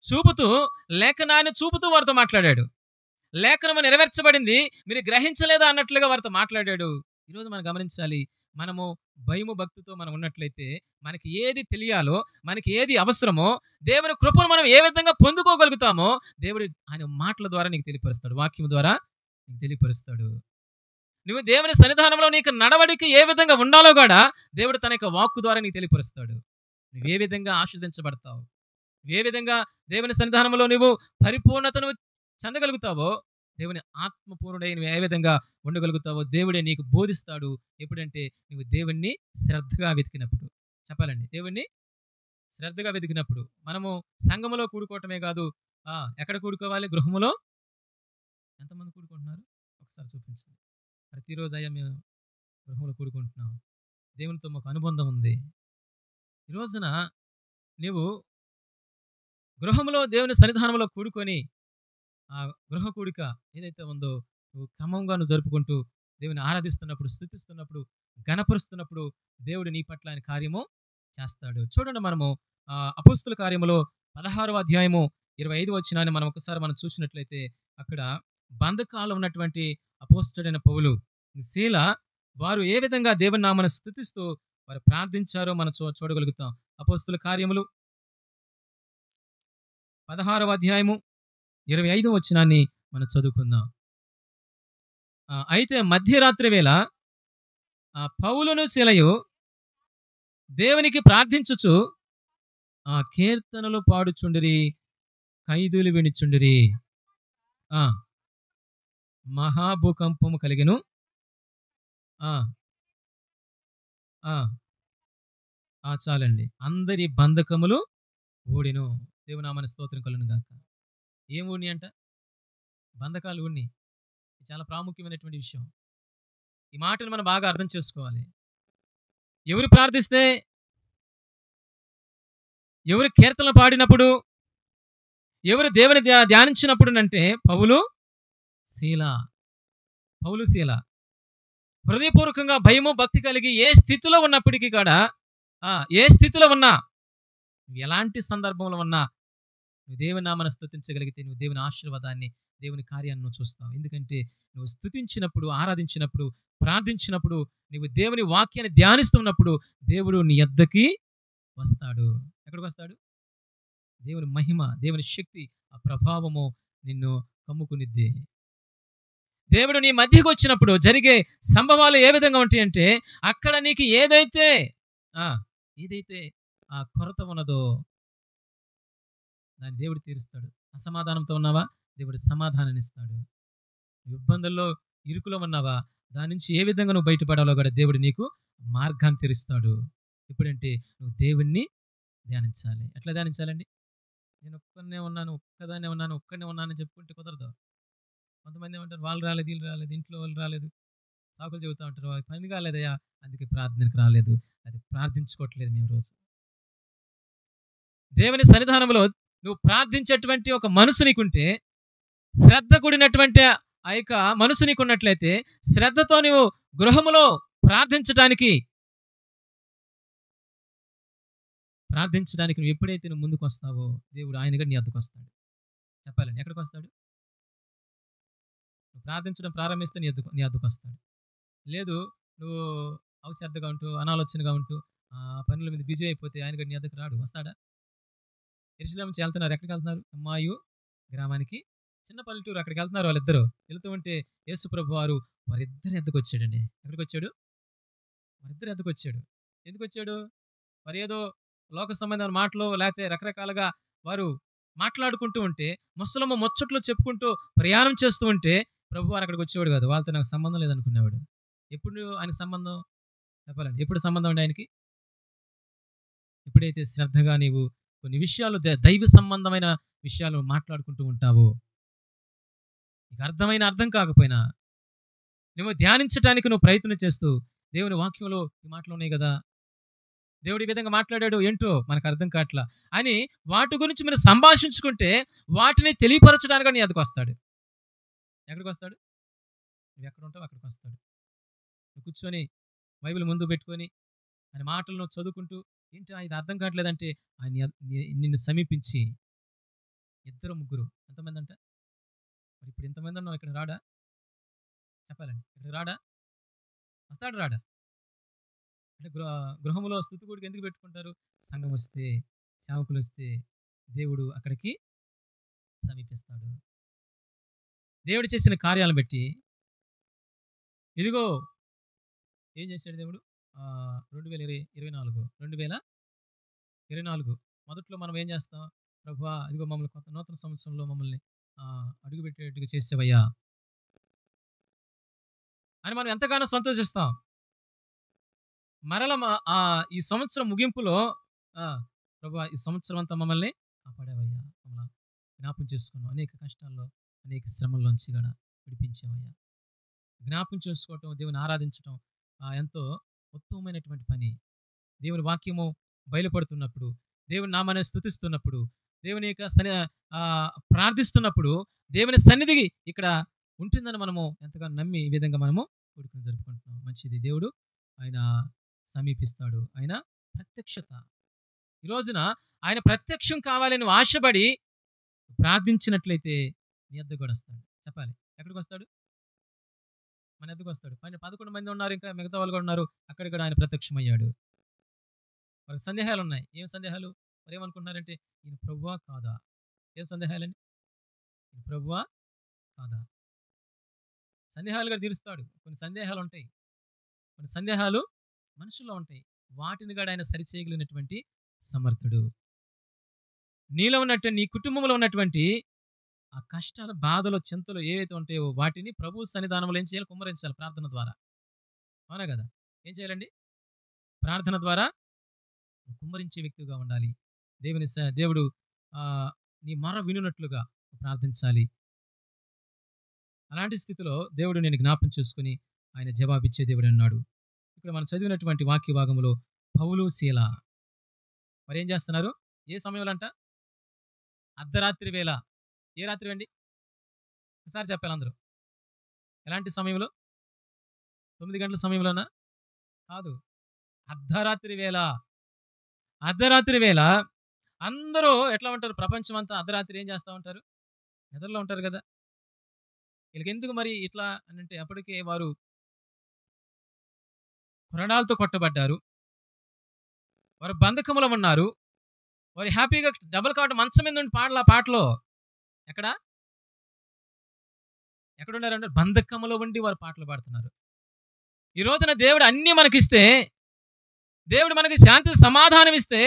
చూపుతూ, లేఖనాన్ని చూపుతూ వారితో మాట్లాడాడు. లేఖనము నెరవేర్చబడింది, మీరు గ్రహించలేదా అన్నట్లుగా వారితో మాట్లాడాడు. ఈరోజు మనం గమనించాలి, మనము భయము భక్తితో మనం ఉన్నట్లయితే మనకి ఏది తెలియాలో, మనకి ఏది అవసరమో, దేవుని కృపను మనం ఏ విధంగా పొందుకోగలుగుతామో దేవుడు ఆయన మాటల ద్వారా నీకు తెలియపరుస్తాడు, వాక్యం ద్వారా నీకు తెలియపరుస్తాడు. నువ్వు దేవుని సన్నిధానంలో నీకు నడవడిక ఏ విధంగా ఉండాలో కూడా దేవుడు తన యొక్క వాక్కు ద్వారా నీకు తెలియపరుస్తాడు. నువ్వు ఏ విధంగా ఆశీర్వదించబడతావు, ఏ విధంగా దేవుని సన్నిధానంలో నువ్వు పరిపూర్ణతను చెందగలుగుతావో, దేవుని ఆత్మపూర్ణుడై నువ్వు ఏ విధంగా ఉండగలుగుతావో దేవుడే నీకు బోధిస్తాడు. ఎప్పుడంటే నువ్వు దేవుణ్ణి శ్రద్ధగా వెతికినప్పుడు. చెప్పాలండి, దేవుణ్ణి శ్రద్ధగా వెతికినప్పుడు మనము సంఘములో కూడుకోవటమే కాదు, ఎక్కడ కూడుకోవాలి? గృహములో. ఎంతమంది కూడుకుంటున్నారు? ఒకసారి చూపించండి. ప్రతిరోజు అయ్యా మేము గృహంలో కూడుకుంటున్నాం, దేవునితో మాకు అనుబంధం ఉంది. ఈ రోజున నీవు గృహంలో దేవుని సన్నిధానంలో కూడుకొని ఆ గృహ కూడిక ఏదైతే ఉందో నువ్వు క్రమంగా జరుపుకుంటూ దేవుని ఆరాధిస్తున్నప్పుడు, స్తుతిస్తున్నప్పుడు, ఘనపరుస్తున్నప్పుడు దేవుడు నీ పట్ల ఆయన కార్యము చేస్తాడు. చూడండి, మనము అపోస్తుల కార్యములో 16వ అధ్యాయము 25వ వచనాన్ని మనం ఒకసారి మనం చూసినట్లయితే అక్కడ బంధకాలు ఉన్నటువంటి అపోస్తుడైన పౌలు, శీల వారు ఏ విధంగా దేవుని నామమును స్తుతిస్తూ వారు ప్రార్థించారో మనం చూడగలుగుతాం. అపోస్తుల కార్యములు 16వ అధ్యాయము 25వ వచనాన్ని మనం చదువుకుందాం. అయితే మధ్యరాత్రి వేళ పౌలును శీలయు దేవునికి ప్రార్థించుచు కీర్తనలు పాడుచుండిరి, ఖైదీలు వినుచుండిరి. మహాభూకంపము కలిగెను. చాలండి. అందరి బంధకములు ఊడిను. దేవునామన స్తోత్రం కలుగును గాక. ఏం ఊడిని అంట? బంధకాలు ఊడిని. చాలా ప్రాముఖ్యమైనటువంటి విషయం. ఈ మాటను మనం బాగా అర్థం చేసుకోవాలి. ఎవరు ప్రార్థిస్తే, ఎవరు కీర్తనలు పాడినప్పుడు, ఎవరు దేవుని ధ్యానించినప్పుడు అంటే పౌలు శీల హృదయపూర్వకంగా భయము భక్తి కలిగి ఏ స్థితిలో ఉన్నప్పటికీ కూడా, ఏ స్థితిలో ఉన్నా, ఎలాంటి సందర్భంలో ఉన్నా నువ్వు దేవుని నామమును స్తుతించగలిగితే నువ్వు దేవుని ఆశీర్వాదాన్ని, దేవుని కార్యాన్ని నువ్వు చూస్తావు. ఎందుకంటే నువ్వు స్తుతించినప్పుడు, ఆరాధించినప్పుడు, ప్రార్థించినప్పుడు, నువ్వు దేవుని వాక్యాన్ని ధ్యానిస్తున్నప్పుడు దేవుడు నీ యొద్దకి వస్తాడు. ఎక్కడికి వస్తాడు? దేవుని మహిమ, దేవుని శక్తి, ఆ ప్రభావము నిన్ను కమ్ముకునిద్ది. దేవుడు నీ మధ్యకు వచ్చినప్పుడు జరిగే సంభవాలు ఏ విధంగా ఉంటాయంటే, అక్కడ నీకు ఏదైతే ఆ కొరత ఉన్నదో దాన్ని దేవుడు తీరుస్తాడు. అసమాధానంతో ఉన్నావా? దేవుడు సమాధానాన్ని ఇస్తాడు. ఇబ్బందుల్లో, ఇరుకులో ఉన్నావా? దాని నుంచి ఏ విధంగా నువ్వు బయటపడాలో కూడా దేవుడు నీకు మార్గాన్ని తెరుస్తాడు. ఎప్పుడంటే నువ్వు దేవుణ్ణి ధ్యానించాలి. ఎట్లా ధ్యానించాలండి? నేను ఒక్కనే ఉన్నాను, ఒక్కదాన్నే ఉన్నాను, ఒక్కనే ఉన్నానని చెప్పుకుంటే కుదరదు. కొంతమంది ఏమంటారు, వాళ్ళు రాలేదు, వీళ్ళు రాలేదు, ఇంట్లో వాళ్ళు రాలేదు, సాకులు చెబుతూ ఉంటారు, పని కాలేదయ్యా అందుకే ప్రార్థనకు రాలేదు. అది ప్రార్థించుకోవట్లేదు మేము రోజు. దేవుని సన్నిధానంలో నువ్వు ప్రార్థించేటువంటి ఒక మనసు నీకుంటే, శ్రద్ధ కూడినటువంటి ఆ యొక్క మనసు నీకున్నట్లయితే, శ్రద్ధతో నువ్వు గృహములో ప్రార్థించడానికి నువ్వు ఎప్పుడైతే నువ్వు ముందుకు వస్తావో దేవుడు ఆయనగా నీ వద్దకు వస్తాడు. చెప్పాలండి, ఎక్కడికి వస్తాడు? నువ్వు ప్రార్థించడం ప్రారంభిస్తే నీ వద్దకు వస్తాడు. లేదు, నువ్వు అవశ్రద్ధగా ఉంటూ, అనాలోచనగా ఉంటూ, పనుల మీద బిజీ అయిపోతే ఆయన నీ వద్దకు రాడు. వస్తాడా? యెరూషలేము నుంచి వెళ్తున్నారు. ఎక్కడికి వెళ్తున్నారు? అమ్మాయు గ్రామానికి, చిన్న పల్లెటూరు, అక్కడికి వెళ్తున్నారు. వాళ్ళిద్దరు వెళ్తూ ఉంటే యేసు ప్రభు వారు వారిద్దరి ఎద్దకు వచ్చాడండి. ఎక్కడికి వచ్చాడు? వారిద్దరి ఎద్దకు వచ్చాడు. ఎందుకు వచ్చాడు? వారు ఏదో లోక సంబంధమైన మాటలు, లేకపోతే రకరకాలుగా వారు మాట్లాడుకుంటూ ఉంటే, ముచ్చట్లు చెప్పుకుంటూ ప్రయాణం చేస్తూ ఉంటే ప్రభు వారు అక్కడికి వచ్చేవాడు కాదు. వాళ్ళతో నాకు సంబంధం లేదనుకునేవాడు. ఎప్పుడు ఆయనకు సంబంధం? చెప్పాలండి, ఎప్పుడు సంబంధం అండి ఆయనకి? ఎప్పుడైతే శ్రద్ధగా నీవు కొన్ని విషయాలు, దైవ సంబంధమైన విషయాలు మాట్లాడుకుంటూ ఉంటావు, నీకు అర్థం కాకపోయినా నువ్వు ధ్యానించడానికి నువ్వు ప్రయత్నం చేస్తూ, దేవుని వాక్యంలో ఈ మాటలు ఉన్నాయి కదా, దేవుడు ఈ విధంగా మాట్లాడాడు, ఏంటో మనకు అర్థం కావట్లా అని వాటి గురించి మీరు సంభాషించుకుంటే వాటిని తెలియపరచడానికి నీ ఎదుకు వస్తాడు. ఎక్కడికి వస్తాడు? నువ్వు ఎక్కడ ఉంటావు అక్కడికి వస్తాడు. నువ్వు కూర్చొని బైబిల్ ముందు పెట్టుకొని ఆయన మాటలను చదువుకుంటూ, ఏంటి ఇది అర్థం కావట్లేదంటే ఆయన నిన్ను సమీపించి, ఇద్దరు ముగ్గురు, ఎంతమంది అంట? మరి ఇప్పుడు ఎంతమంది ఉన్నావు? ఇక్కడ రాడా? చెప్పాలండి, ఇక్కడ రాడా? వస్తాడు, రాడా? అంటే గృహంలో స్తుతి కూడిక ఎందుకు పెట్టుకుంటారు? సంఘం వస్తే, సేవకులు వస్తే దేవుడు అక్కడికి సమీపిస్తాడు. దేవుడు చేసిన కార్యాలను బట్టి, ఇదిగో ఏం చేశాడు దేవుడు? 2024 మొదట్లో మనం ఏం చేస్తాం? ప్రభువా ఇదిగో మమ్మల్ని కొత్త నూతన సంవత్సరంలో మమ్మల్ని అడుగుపెట్టేట్టుగా చేసేవయ్యా అని మనం ఎంతగానో సంతోషిస్తాం. మరల ఈ సంవత్సరం ముగింపులో ప్రభువా ఈ సంవత్సరం అంతా మమ్మల్ని కాపాడావయ్యా, మమ్మల్ని జ్ఞాపం చేసుకున్నావు, అనేక కష్టాల్లో అనేక శ్రమల్లోంచి కూడా విడిపించావయ్యా. జ్ఞాపం చేసుకోవటం, దేవుని ఆరాధించటం ఎంతో ఉత్తమమైనటువంటి పని. దేవుని వాక్యము బయలుపడుతున్నప్పుడు, దేవుని నామాన్ని స్తుతిస్తున్నప్పుడు, దేవుని యొక్క ప్రార్థిస్తున్నప్పుడు దేవుని సన్నిధి ఇక్కడ ఉంటుందని మనము ఎంతగానో నమ్మి ఈ విధంగా మనము కూడుకుని జరుపుకుంటున్నాం. మంచిది. దేవుడు ఆయన సమీపిస్తాడు. ఆయన ప్రత్యక్షత ఈ రోజున ఆయన ప్రత్యక్షం కావాలని నువ్వు ఆశపడి ప్రార్థించినట్లయితే నీ ఎద్దకు కూడా వస్తాడు. చెప్పాలి, ఎక్కడికి వస్తాడు? మన ఎద్దకు వస్తాడు. 11 మంది ఉన్నారు, ఇంకా మిగతా వాళ్ళు కూడా ఉన్నారు. అక్కడ కూడా ఆయన ప్రత్యక్షమయ్యాడు. వాళ్ళకి సందేహాలు ఉన్నాయి. ఏం సందేహాలు? మరి ఏమనుకుంటున్నారంటే ఈయన ప్రభువా కాదా? ఏం సందేహాలండి? ఈయన ప్రభువా కాదా? సందేహాలుగా తీరుస్తాడు. కొన్ని సందేహాలు ఉంటాయి, కొన్ని సందేహాలు మనుషుల్లో ఉంటాయి. వాటిని కూడా ఆయన సరిచేయగలిగినటువంటి సమర్థుడు. నీలో ఉన్నట్టు నీ కుటుంబంలో ఉన్నటువంటి ఆ కష్టాలు, బాధలు, చింతలు ఏవైతే ఉంటాయో వాటిని ప్రభు సన్నిధానంలో ఏం చేయాలి? కుమ్మరించాలి ప్రార్థన ద్వారా. అవునా కదా? ఏం చేయాలండి? ప్రార్థన ద్వారా కుమ్మరించే వ్యక్తిగా ఉండాలి. దేవుడు నీ మొర వినున్నట్లుగా ప్రార్థించాలి. అలాంటి స్థితిలో దేవుడు నేను జ్ఞాపం చేసుకుని ఆయన జవాబిచ్చే దేవుడు అన్నాడు. ఇక్కడ మనం చదివినటువంటి వాక్య భాగంలో పౌలు, శీల మరి ఏం చేస్తున్నారు? ఏ సమయంలో అంట? అర్ధరాత్రి వేళ. ఏ రాత్రి అండి? ఒకసారి చెప్పాలి అందరూ. ఎలాంటి సమయంలో? 9 గంటల సమయంలోనా? కాదు, అర్ధరాత్రి వేళ. అర్ధరాత్రి వేళ అందరూ ఎట్లా ఉంటారు? ప్రపంచం అంతా అర్ధరాత్రి ఏం చేస్తూ ఉంటారు? నిద్రలో ఉంటారు కదా. వీళ్ళకి ఎందుకు మరి ఇట్లా అని అంటే అప్పటికే వారు కొరడాలతో కొట్టబడ్డారు, వారు బంధకములో ఉన్నారు, వారు హ్యాపీగా డబుల్ కాట్ మంచం మీద ఉండి పాటలు. ఆ పాటలో ఎక్కడున్నారంటే బంధకములో ఉండి వారు పాటలు పాడుతున్నారు. ఈ రోజున దేవుడు అన్నీ మనకిస్తే, దేవుడు మనకి శాంతి సమాధానం ఇస్తే,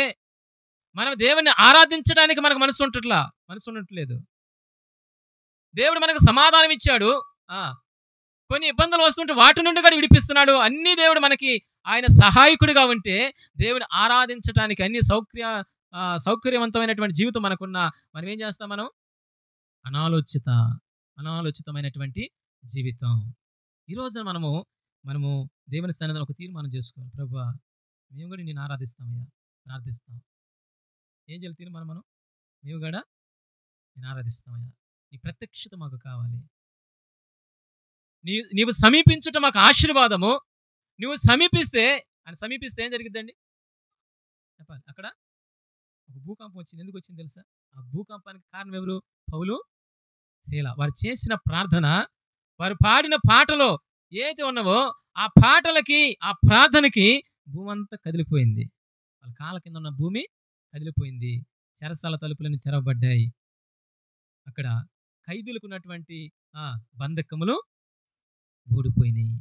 మనం దేవుని ఆరాధించడానికి మనకు మనసు ఉండట్లేదు. దేవుడు మనకు సమాధానం ఇచ్చాడు, కొన్ని ఇబ్బందులు వస్తుంటే వాటి నుండి కూడా విడిపిస్తున్నాడు. అన్ని దేవుడు మనకి ఆయన సహాయకుడిగా ఉంటే దేవుని ఆరాధించడానికి అన్ని సౌకర్యవంతమైనటువంటి జీవితం మనకున్న మనం ఏం చేస్తాం? మనం అనాలోచితమైనటువంటి జీవితం. ఈ రోజున మనము దేవుని సన్నిధిలో ఒక తీర్మానం చేసుకోవాలి. ప్రభువా మేము కూడా నేను ఆరాధిస్తామయ్యా, ప్రార్థిస్తాం. ఏం చేయాలి తీర్మానం? మేము కూడా నేను ఆరాధిస్తామయ్యా, నీ ప్రత్యక్షత మాకు కావాలి. నీవు సమీపించుట మాకు ఆశీర్వాదము. నువ్వు సమీపిస్తే ఏం జరిగిద్దండి? చెప్పాలి. అక్కడ ఒక భూకంపం వచ్చింది. ఎందుకు వచ్చింది తెలుసా? ఆ భూకంపానికి కారణం ఎవరు? పౌలు, శీల. వారు చేసిన ప్రార్థన, వారు పాడిన పాటలో ఏదైతే ఉన్నావో ఆ పాటలకి, ఆ ప్రార్థనకి భూమి అంతా కదిలిపోయింది. వాళ్ళ కాళ్ళ కింద ఉన్న భూమి కదిలిపోయింది. చెరసాల తలుపులన్నీ తెరవబడ్డాయి. అక్కడ ఖైదీలకు ఉన్నటువంటి బంధకములు ఊడిపోయినాయి.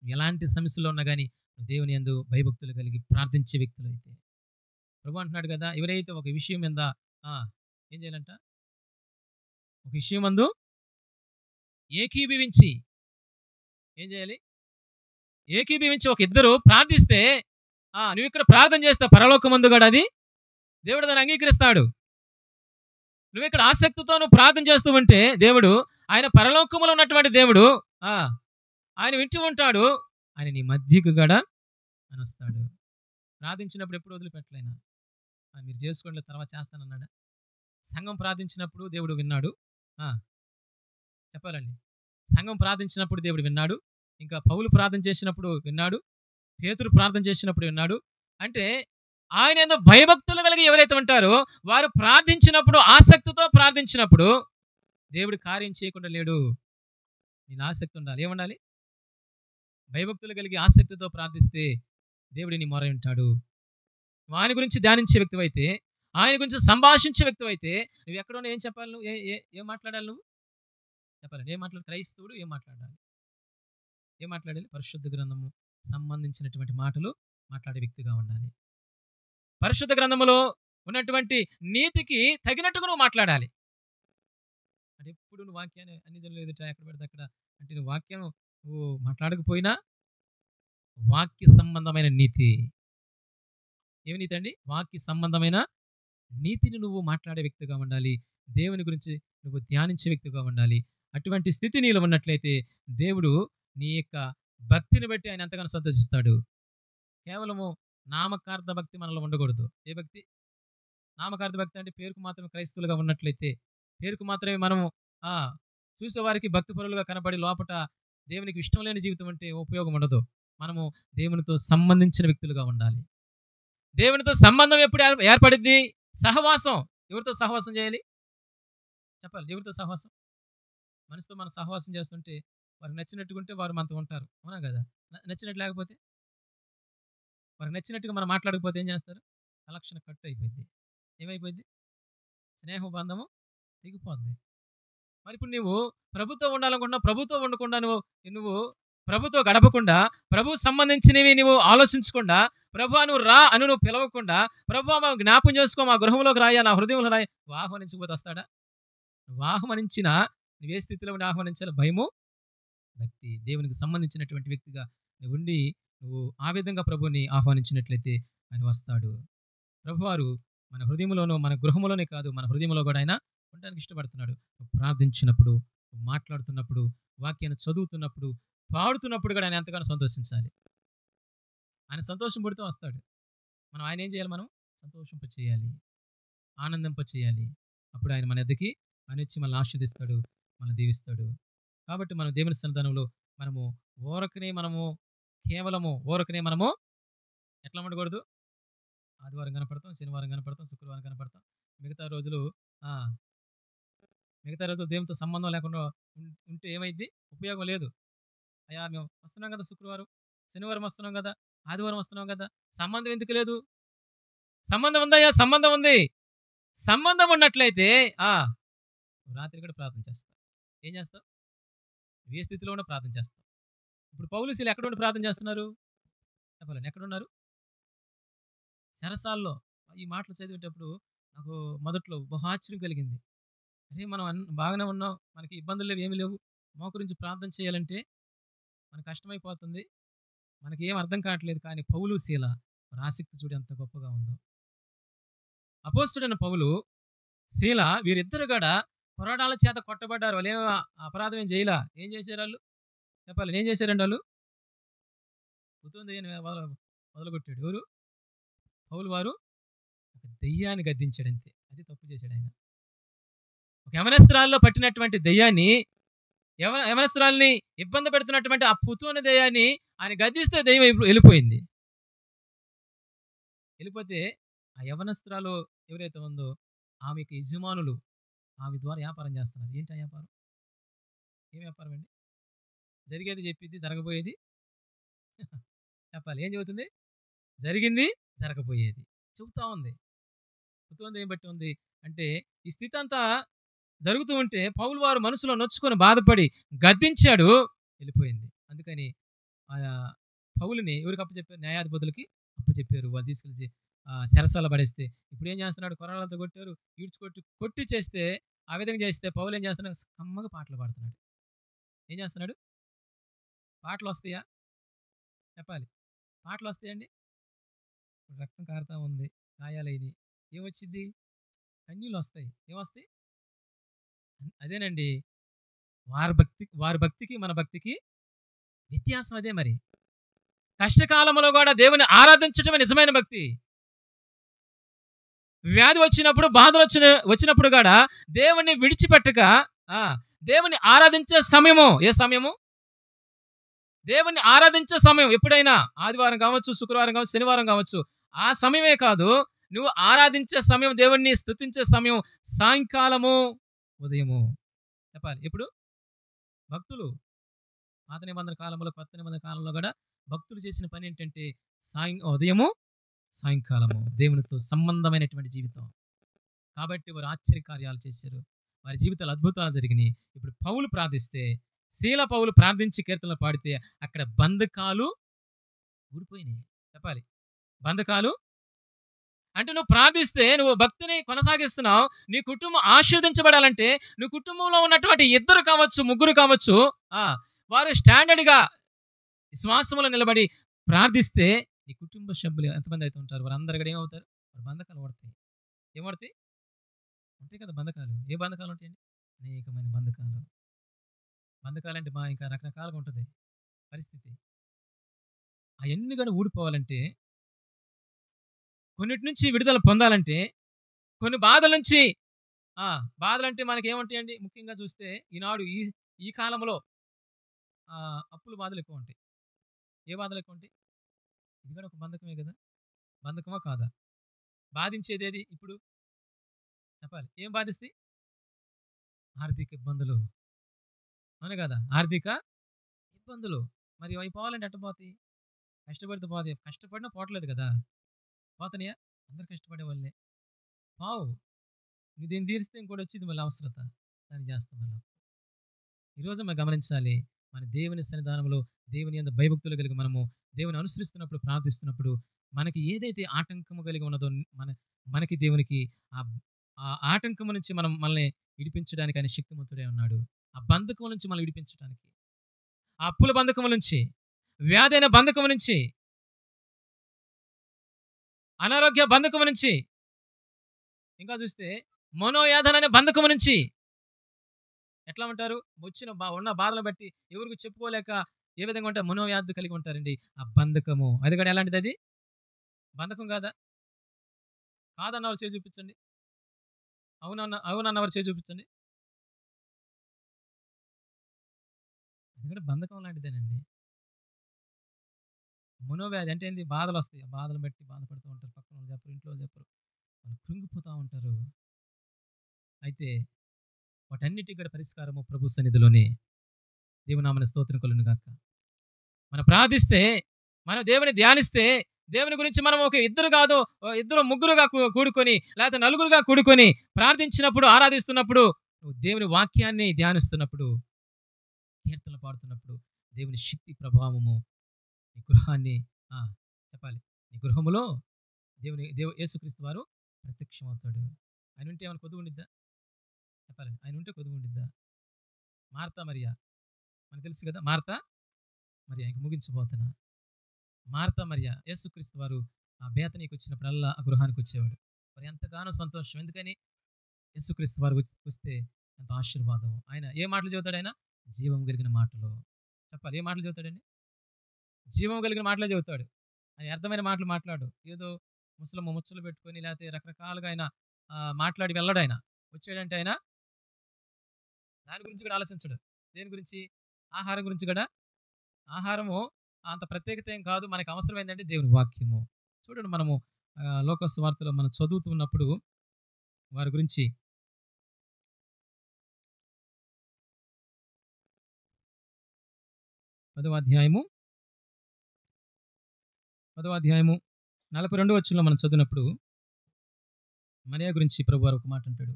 ఎలాంటి సమస్యలు ఉన్నా కానీ దేవుని యందు భయభక్తులు కలిగి ప్రార్థించే వ్యక్తులు అయితే ప్రభు అంటున్నాడు కదా, ఎవరైతే ఒక విషయం మీద ఏం చేయాలంట? ఒక విషయం మందు ఏకీభవించి ఏం చేయాలి? ఏకీభవించి ఒక ఇద్దరు ప్రార్థిస్తే, నువ్వు ఇక్కడ ప్రార్థన చేస్తే పరలోకమందు కూడా అది దేవుడు దాన్ని అంగీకరిస్తాడు. నువ్వు ఇక్కడ ఆసక్తితో నువ్వు ప్రార్థన చేస్తూ ఉంటే దేవుడు, ఆయన పరలోకములో ఉన్నటువంటి దేవుడు, ఆయన వింటూ ఉంటాడు. ఆయన నీ మధ్యకు కూడా అని వస్తాడు. ప్రార్థించినప్పుడు ఎప్పుడు వదిలిపెట్టలేనా? మీరు చేసుకోండి, తర్వాత చేస్తానన్నాడా? సంఘం ప్రార్థించినప్పుడు దేవుడు విన్నాడు. చెప్పాలండి, సంఘం ప్రార్థించినప్పుడు దేవుడు విన్నాడు. ఇంకా పౌలు ప్రార్థన చేసినప్పుడు విన్నాడు. పేతురు ప్రార్థన చేసినప్పుడు విన్నాడు. అంటే ఆయన ఏదో భయభక్తులు కలిగి ఎవరైతే ఉంటారో వారు ప్రార్థించినప్పుడు, ఆసక్తితో ప్రార్థించినప్పుడు దేవుడు కార్యం చేయకుండా లేడు. నేను ఆసక్తి ఉండాలి. ఏముండాలి? భయభక్తులు కలిగి ఆసక్తితో ప్రార్థిస్తే దేవుడు నీ మొర వింటాడు. నువ్వు ఆయన గురించి ధ్యానించే వ్యక్తి అయితే, ఆయన గురించి సంభాషించే వ్యక్తి అయితే, నువ్వు ఎక్కడో ఏం చెప్పాలి? నువ్వు ఏం మాట్లాడాలి? నువ్వు చెప్పాలి. ఏం మాట్లాడాలి? క్రైస్తవుడు ఏం మాట్లాడాలి? పరిశుద్ధ గ్రంథము సంబంధించినటువంటి మాటలు మాట్లాడే వ్యక్తిగా ఉండాలి. పరిశుద్ధ గ్రంథములో ఉన్నటువంటి నీతికి తగినట్టుగా నువ్వు మాట్లాడాలి. అంటే ఎప్పుడు నువ్వు వాక్యాన్ని అన్ని జనులు ఎదుట ఎక్కడ పెడితే అక్కడ అంటే నువ్వు వాక్యం నువ్వు మాట్లాడకపోయినా వాక్య సంబంధమైన నీతి ఏమి నీతి అండి? వాక్య సంబంధమైన నీతిని నువ్వు మాట్లాడే వ్యక్తిగా ఉండాలి. దేవుని గురించి నువ్వు ధ్యానించే వ్యక్తిగా ఉండాలి. అటువంటి స్థితి నీలో ఉన్నట్లయితే దేవుడు నీ యొక్క భక్తిని బట్టి ఆయన ఎంతగానో సంతోషిస్తాడు. కేవలము నామకార్థ భక్తి మనలో ఉండకూడదు. ఏ భక్తి? నామకార్థ భక్తి అంటే పేరుకు మాత్రమే క్రైస్తవులుగా ఉన్నట్లయితే, పేరుకు మాత్రమే మనము చూసేవారికి భక్తి పరులుగా కనబడి లోపట దేవునికి ఇష్టం లేని జీవితం అంటే ఉపయోగం ఉండదు. మనము దేవునితో సంబంధించిన వ్యక్తులుగా ఉండాలి. దేవునితో సంబంధం ఎప్పుడు ఏర్పడింది? సహవాసం. ఎవరితో సహవాసం చేయాలి చెప్పాలి? ఎవరితో సహవాసం? మనసుతో మనం సహవాసం చేస్తుంటే వారికి నచ్చినట్టుకుంటే వారు మనతో ఉంటారు. అవునా కదా? నచ్చినట్టు లేకపోతే, వారికి నచ్చినట్టుగా మనం మాట్లాడకపోతే ఏం చేస్తారు? కలెక్షన్ కట్ అయిపోయింది. ఏమైపోయింది? స్నేహ బంధము తెగిపోద్ది. మరి ఇప్పుడు నువ్వు ప్రభుతో ఉండాలనుకుంటున్నా, ప్రభుతో ఉండకుండా నువ్వు ప్రభుతో గడపకుండా, ప్రభు సంబంధించినవి నువ్వు ఆలోచించకుండా, ప్రభు నువ్వు రా అని నువ్వు పిలవకుండా, ప్రభు మా జ్ఞాపం చేసుకో, మా గృహంలోకి రాయా, నా హృదయంలో రాయి, నువ్వు ఆహ్వానించకపోతే వస్తాడా? నువ్వు ఆహ్వానించిన నువ్వే స్థితిలో ఉండి ఆహ్వానించాలి? భయము, భక్తి. దేవునికి సంబంధించినటువంటి వ్యక్తిగా నువ్వు ఉండి నువ్వు ఆ విధంగా ప్రభుని ఆహ్వానించినట్లయితే ఆయన వస్తాడు. ప్రభువారు మన హృదయంలోనూ, మన గృహంలోనే కాదు, మన హృదయంలో కూడా ఆయన ఉండడానికి ఇష్టపడుతున్నాడు. ప్రార్థించినప్పుడు, మాట్లాడుతున్నప్పుడు, వాక్యాన్ని చదువుతున్నప్పుడు, పాడుతున్నప్పుడు కూడా ఆయన ఎంతగానో సంతోషించాలి. ఆయన సంతోషం పడుతూ వస్తాడు. మనం ఆయన ఏం చేయాలి? మనం సంతోషింప చేయాలి, ఆనందింప చేయాలి. అప్పుడు ఆయన మన ఎద్దకి ఆయన వచ్చి మనల్ని ఆశీర్దిస్తాడు, మనం దీవిస్తాడు. కాబట్టి మనం దేవుని సన్నిధానంలో మనము కేవలము ఎట్లా ఉండకూడదు? ఆదివారం కనపడతాం, శనివారం కనపడతాం, శుక్రవారం కనపడతాం, మిగతా రోజులు దేవునితో సంబంధం లేకుండా ఉంటే ఏమైంది? ఉపయోగం లేదు. అయ్యా మేము వస్తున్నాం కదా, శుక్రవారం శనివారం వస్తున్నాం కదా, ఆదివారం వస్తున్నాం కదా, సంబంధం ఎందుకు లేదు? సంబంధం ఉందయ్యా, సంబంధం ఉంది. సంబంధం ఉన్నట్లయితే రాత్రి కూడా ప్రార్థన చేస్తావు. ఏం చేస్తావు? ఏ స్థితిలో ఉన్న ప్రార్థన చేస్తావు. ఇప్పుడు పౌలుసీలు ఎక్కడ ఉండి ప్రార్థన చేస్తున్నారు చెప్పాలని? ఎక్కడున్నారు? చెరసాల్లో. ఈ మాటలు చదివేటప్పుడు నాకు మొదట్లో బహు ఆశ్చర్యం కలిగింది. అరే మనం బాగానే ఉన్నాం, మనకి ఇబ్బందులు లేవు, ఏమి లేవు, మోకరించి ప్రార్థన చేయాలంటే మనకు కష్టమైపోతుంది, మనకి ఏం అర్థం కావట్లేదు. కానీ పౌలు శీల వారి ఆసక్తి చూడు ఎంత గొప్పగా ఉందో. అపోస్తుడైన పౌలు శీల వీరిద్దరు కూడా కొరడాల చేత కొట్టబడ్డారు. వాళ్ళు ఏం అపరాధం ఏం చేయలా. ఏం చేశారు వాళ్ళు చెప్పాలి? ఏం చేశారండి వాళ్ళు? వదలగొట్టాడు. ఎవరు? పౌలు వారు ఒక దెయ్యాన్ని గద్దించాడు అంతే. అది తప్పు చేశాడు ఆయన. ఒక యవనస్త్రాల్లో పట్టినటువంటి దెయ్యాన్ని, యవనస్త్రాల్ని ఇబ్బంది పెడుతున్నటువంటి ఆ పుతు అనే దెయ్యాన్ని ఆయన గద్దిస్తే దెయ్యం వెళ్ళిపోయింది. వెళ్ళిపోతే ఆ యవనస్త్రాలు ఎవరైతే ఉందో ఆమెకి యజమానులు ఆమె ద్వారా వ్యాపారం చేస్తున్నారు. ఏంటి ఆ వ్యాపారం? ఏం వ్యాపారం అండి? జరిగేది చెప్పిద్ది, జరగబోయేది చెప్పాలి. ఏం చెబుతుంది? జరిగింది, జరగబోయేది చెబుతా ఉంది. చెబుతుంది. ఏం బట్టి ఉంది అంటే ఈ స్థితి అంతా జరుగుతూ ఉంటే పౌలు వారు మనసులో నొచ్చుకొని బాధపడి గద్దించాడు, వెళ్ళిపోయింది. అందుకని పౌలుని ఎవరికి అప్పచెప్పారు? న్యాయాధిపతులకి అప్పచెప్పారు. వాళ్ళు తీసుకెళ్ళి చెరసాల పడేస్తే ఇప్పుడు ఏం చేస్తున్నాడు? కొరడాలతో కొట్టారు, కొట్టి చేస్తే, ఆ విధంగా చేస్తే పౌలు ఏం చేస్తున్నాడు? కమ్మగా పాటలు పాడుతున్నాడు. ఏం చేస్తున్నాడు? పాటలు వస్తాయా చెప్పాలి? పాటలు వస్తాయండి. రక్తం కారుతా ఉంది, గాయాలైనవి, ఏమొచ్చింది? కన్నీళ్ళు వస్తాయి. ఏమొస్తాయి? అదేనండి వారి భక్తికి మన భక్తికి వ్యత్యాసం అదే. మరి కష్టకాలంలో కూడా దేవుని ఆరాధించటమే నిజమైన భక్తి. వ్యాధి వచ్చినప్పుడు, బాధలు వచ్చినప్పుడు కూడా దేవుని విడిచిపెట్టక దేవుని ఆరాధించే సమయము. ఏ సమయము? దేవుని ఆరాధించే సమయం. ఎప్పుడైనా ఆదివారం కావచ్చు, శుక్రవారం కావచ్చు, శనివారం కావచ్చు. ఆ సమయమే కాదు, నువ్వు ఆరాధించే సమయం, దేవుణ్ణి స్తుతించే సమయం సాయంకాలము, ఉదయము చెప్పాలి. ఇప్పుడు భక్తులు పాత నిబంధన కాలంలో, కొత్త నిబంధన కాలంలో కూడా భక్తులు చేసిన పని ఏంటంటే ఉదయము, సాయంకాలము దేవునితో సంబంధమైనటువంటి జీవితం. కాబట్టి వారు ఆశ్చర్యకార్యాలు చేశారు, వారి జీవితాలు అద్భుతాలు జరిగినాయి. ఇప్పుడు పౌలు ప్రార్థిస్తే, శీల పౌలు ప్రార్థించి కీర్తనలు పాడితే అక్కడ బంధకాలు ఊడిపోయినాయి. చెప్పాలి, బంధకాలు అంటే నువ్వు ప్రార్థిస్తే, నువ్వు భక్తిని కొనసాగిస్తున్నావు, నీ కుటుంబం ఆశీర్వదించబడాలంటే నువ్వు కుటుంబంలో ఉన్నటువంటి 2 కావచ్చు, 3 కావచ్చు, వారు స్టాండర్డ్గా విశ్వాసంలో నిలబడి ప్రార్థిస్తే నీ కుటుంబ సభ్యులు ఎంతమంది అయితే ఉంటారు వారందరు కూడా ఏమవుతారు? వారి బంధకాలు పడతాయి. ఏం పడతాయి? ఉంటాయి కదా బంధకాలు. ఏ బంధకాలు ఉంటాయండి? అనేకమైన బంధకాలు. బంధకాలంటే ఇంకా రకరకాలుగా ఉంటుంది పరిస్థితి. అవన్నీ కూడా ఊడిపోవాలంటే, కొన్నిటి నుంచి విడుదల పొందాలంటే, కొన్ని బాధల నుంచి బాధలంటే మనకేముంటాయండి? ముఖ్యంగా చూస్తే ఈనాడు ఈ ఈ కాలంలో అప్పుల బాధలు ఎక్కువ ఉంటాయి. ఏ బాధలు ఎక్కువ ఉంటాయి? ఇది కూడా ఒక బంధకమే కదా! బంధకమా కాదా? బాధించేదేది ఇప్పుడు? చెప్పాలి. ఏం బాధిస్తాయి? ఆర్థిక ఇబ్బందులు. అవును కదా! ఆర్థిక ఇబ్బందులు. మరి అవి పోవాలంటే ఎట్ట పోతాయి? కష్టపడితే పోతాయి. కష్టపడినా పోవట్లేదు కదా! పోతున్నాయా? అందరూ కష్టపడేవాళ్ళే. పావు. నువ్వు దీన్ని తీరిస్తే ఇంకోటి వచ్చింది మళ్ళీ అవసరత. దాన్ని చేస్తాం మళ్ళీ. ఈరోజు మనం గమనించాలి. మన దేవుని సన్నిధానంలో దేవుని యందు భయభక్తులు కలిగి మనము దేవుని అనుసరిస్తున్నప్పుడు, ప్రార్థిస్తున్నప్పుడు మనకి ఏదైతే ఆటంకము కలిగి ఉన్నదో మనకి దేవునికి ఆ ఆ ఆటంకము నుంచి మనల్ని విడిపించడానికి ఆయన శక్తిమంతుడే ఉన్నాడు. ఆ బంధకం నుంచి మనం విడిపించడానికి, ఆ అప్పుల బంధకము నుంచి, వ్యాధైన బంధకము నుంచి, అనారోగ్య బంధకము నుంచి, ఇంకా చూస్తే మనోయాధన అనే బంధకము నుంచి ఎట్లా ఉంటారు? ఉన్న బాధలు బట్టి ఎవరికి చెప్పుకోలేక ఏ విధంగా ఉంటారు? మనోవ్యాధి కలిగి ఉంటారండి. ఆ బంధకము అది కూడా ఎలాంటిది? అది బంధకం కాదా? కాదన్నవారు చేసి చూపించండి. అవునన్నవారు చేసి చూపించండి. అది కూడా బంధకం లాంటిదేనండి. మనోవ్యాధి అంటే ఏంది? బాధలు వస్తాయి. ఆ బాధలు బట్టి బాధపడుతూ ఉంటారు. పక్కన వాళ్ళు చెప్పరు, ఇంట్లో చెప్పరు, వాళ్ళు కృంగిపోతూ ఉంటారు. అయితే వాటన్నిటికి కూడా పరిష్కారము ప్రభు సన్నిధిలోనే. దేవునామన స్తోత్రం కలుగును గాక. మనం ప్రార్థిస్తే, మనం దేవుని ధ్యానిస్తే, దేవుని గురించి మనం ఒక ఇద్దరు కాదు, ఇద్దరు ముగ్గురుగా కూడుకొని లేకపోతే నలుగురుగా కూడుకొని ప్రార్థించినప్పుడు, ఆరాధిస్తున్నప్పుడు, నువ్వు దేవుని వాక్యాన్ని ధ్యానిస్తున్నప్పుడు, కీర్తనలు పాడుతున్నప్పుడు దేవుని శక్తి ప్రభావము నీ గృహాన్ని చెప్పాలి, నీ గృహములో యేసుక్రీస్తు వారు ప్రత్యక్షమవుతాడు. ఆయన ఉంటే ఏమైనా కొద్దుగా ఉండిద్దా? చెప్పాలండి. ఆయన ఉంటే కొద్దుగా ఉండిద్దా? మార్తా మరియా మనకు తెలుసు కదా. మార్తా మరియా, ఇంక ముగించబోతున్నా. మార్తా మరియా యేసుక్రీస్తు వారు ఆ బేతనీకి వచ్చినప్పుడల్లా ఆ గృహానికి వచ్చేవాడు. మరి ఎంతగానో సంతోషం. ఎందుకని? యేసుక్రీస్తు వారు వస్తే ఎంత ఆశీర్వాదం. ఆయన ఏ మాటలు చెబుతాడు? ఆయన జీవం కలిగిన మాటలు. చెప్పాలి. ఏ మాటలు చెబుతాడండి? జీవం కలిగిన మాటలే చెబుతాడు. ఆయన అర్థమైన మాటలు మాట్లాడు. ఏదో ముచ్చలు పెట్టుకొని లేకపోతే రకరకాలుగా ఆయన మాట్లాడి వెళ్ళడు. ఆయన వచ్చాడంటే ఆయన దాని గురించి కూడా ఆలోచించడు. దేని గురించి? ఆహారం గురించి కూడా. ఆహారము అంత ప్రత్యేకత ఏం కాదు. మనకు అవసరం ఏంటంటే దేవుని వాక్యము. చూడండి, మనము లోకస్ వార్తలో మనం చదువుతున్నప్పుడు వారి గురించి 10వ అధ్యాయము 42వ వచనంలో మనం చదివినప్పుడు మరియా గురించి ప్రభు వారు ఒక మాట అంటాడు.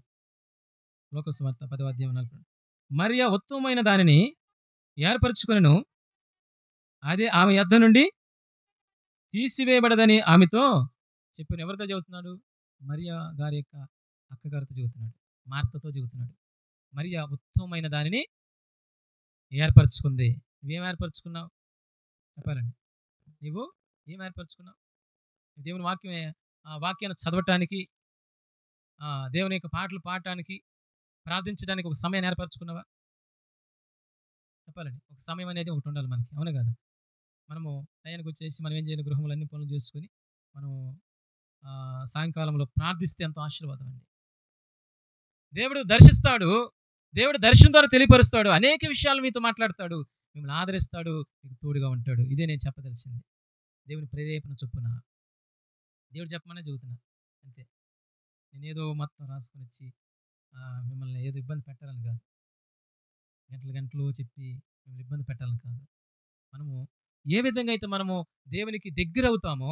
లోకస్ వార్త 10వ అధ్యాయం 42. మరియా ఉత్తమమైన దానిని ఏర్పరచుకొనెను, అదే ఆమె యొద్ద నుండి తీసివేయబడదని ఆమెతో చెప్పిన. ఎవరితో చెబుతున్నాడు? మరియా గారి యొక్క అక్కగారితో చెబుతున్నాడు. మార్తతో చెబుతున్నాడు. మరియా ఉత్తమమైన దానిని ఏర్పరచుకుంది. నువ్వేం ఏర్పరచుకున్నావు? చెప్పాలండి. నీవు ఏం ఏర్పరచుకున్నావు? దేవుని వాక్యాన్ని చదవటానికి, దేవుని యొక్క పాటలు పాడటానికి, ప్రార్థించడానికి ఒక సమయాన్ని ఏర్పరచుకున్నావా? చెప్పాలండి. ఒక సమయం అనేది ఒకటి ఉండాలి మనకి. అవును కదా? మనము టయానికి వచ్చేసి మనం ఏం చేయాలి? గృహంలో అన్ని పనులు చేసుకొని మనం సాయంకాలంలో ప్రార్థిస్తే ఎంతో ఆశీర్వాదం అండి. దేవుడు దర్శిస్తాడు. దేవుడు దర్శనం ద్వారా తెలియపరుస్తాడు. అనేక విషయాలు మీతో మాట్లాడతాడు. మిమ్మల్ని ఆదరిస్తాడు. మీకు తోడుగా ఉంటాడు. ఇదే నేను చెప్పదలిసింది. దేవుని ప్రేరేపణ చొప్పున దేవుడు చెప్పమనే చెబుతున్నా అంతే. నేనేదో మొత్తం రాసుకొని వచ్చి మిమ్మల్ని ఏదో ఇబ్బంది పెట్టాలని కాదు. గంటలు చెప్పి మిమ్మల్ని ఇబ్బంది పెట్టాలని కాదు. మనము ఏ విధంగా అయితే మనము దేవునికి దగ్గర అవుతామో,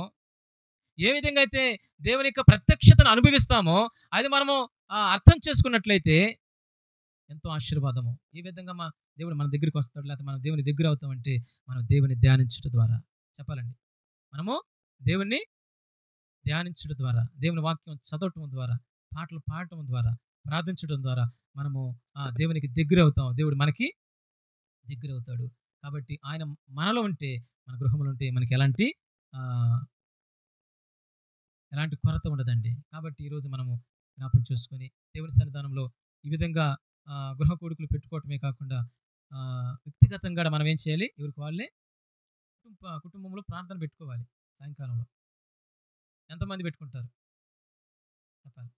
ఏ విధంగా అయితే దేవుని యొక్క ప్రత్యక్షతను అనుభవిస్తామో, అది మనము అర్థం చేసుకున్నట్లయితే ఎంతో ఆశీర్వాదము. ఈ విధంగా దేవుడు మన దగ్గరికి వస్తాడు, లేకపోతే మనం దేవుని దగ్గర అవుతామంటే మనం దేవుని ధ్యానించడం ద్వారా. చెప్పాలండి. మనము దేవుణ్ణి ధ్యానించడం ద్వారా, దేవుని వాక్యం చదవటం ద్వారా, పాటలు పాడటం ద్వారా, ప్రార్థించడం ద్వారా మనము దేవునికి దగ్గర అవుతాం. దేవుడు మనకి దగ్గర అవుతాడు. కాబట్టి ఆయన మనలో ఉంటే, మన గృహంలో ఉంటే మనకి ఎలాంటి ఎలాంటి కొరత ఉండదండి. కాబట్టి ఈరోజు మనము జ్ఞాపకం చేసుకొని దేవుని సన్నిధానంలో ఈ విధంగా గృహ కూడుకులు పెట్టుకోవటమే కాకుండా వ్యక్తిగతంగా మనం ఏం చేయాలి, ఎవరికి వాళ్ళే కుటుంబంలో ప్రార్థన పెట్టుకోవాలి. సాయంకాలంలో ఎంతమంది పెట్టుకుంటారు చెప్పాలి?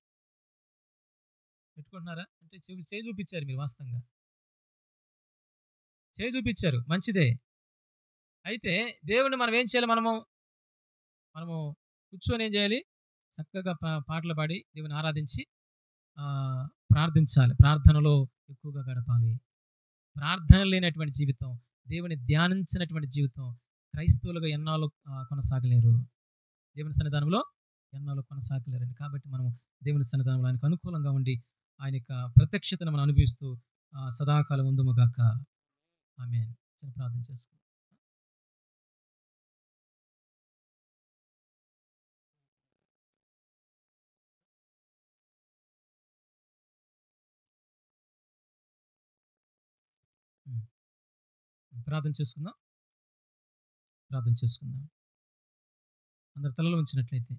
పెట్టుకుంటున్నారా? అంటే చేయి చూపించారు మీరు, వాస్తవంగా చేయి చూపించారు, మంచిదే. అయితే దేవుడిని మనం ఏం చేయాలి? మనము కూర్చొని ఏం చేయాలి? చక్కగా పాటలు పాడి దేవుని ఆరాధించి ప్రార్థించాలి. ప్రార్థనలో ఎక్కువగా గడపాలి. ప్రార్థన లేనటువంటి జీవితం, దేవుని ధ్యానించినటువంటి జీవితం క్రైస్తవులుగా ఎన్నాళ్ళు కొనసాగలేరు. దేవుని సన్నిధానంలో ఎన్నాళ్ళు కొనసాగలేరండి. కాబట్టి మనం దేవుని సన్నిధానంలో ఆయనకు అనుకూలంగా ఉండి ఆయన యొక్క ప్రత్యక్షతను మనం అనుభవిస్తూ సదాకాలం ఉందుముగాక. ఆమేన్. ప్రార్థన చేసుకుందాం. ప్రార్థన చేసుకుందాం. అందరు తలలు ఉంచినట్లయితే.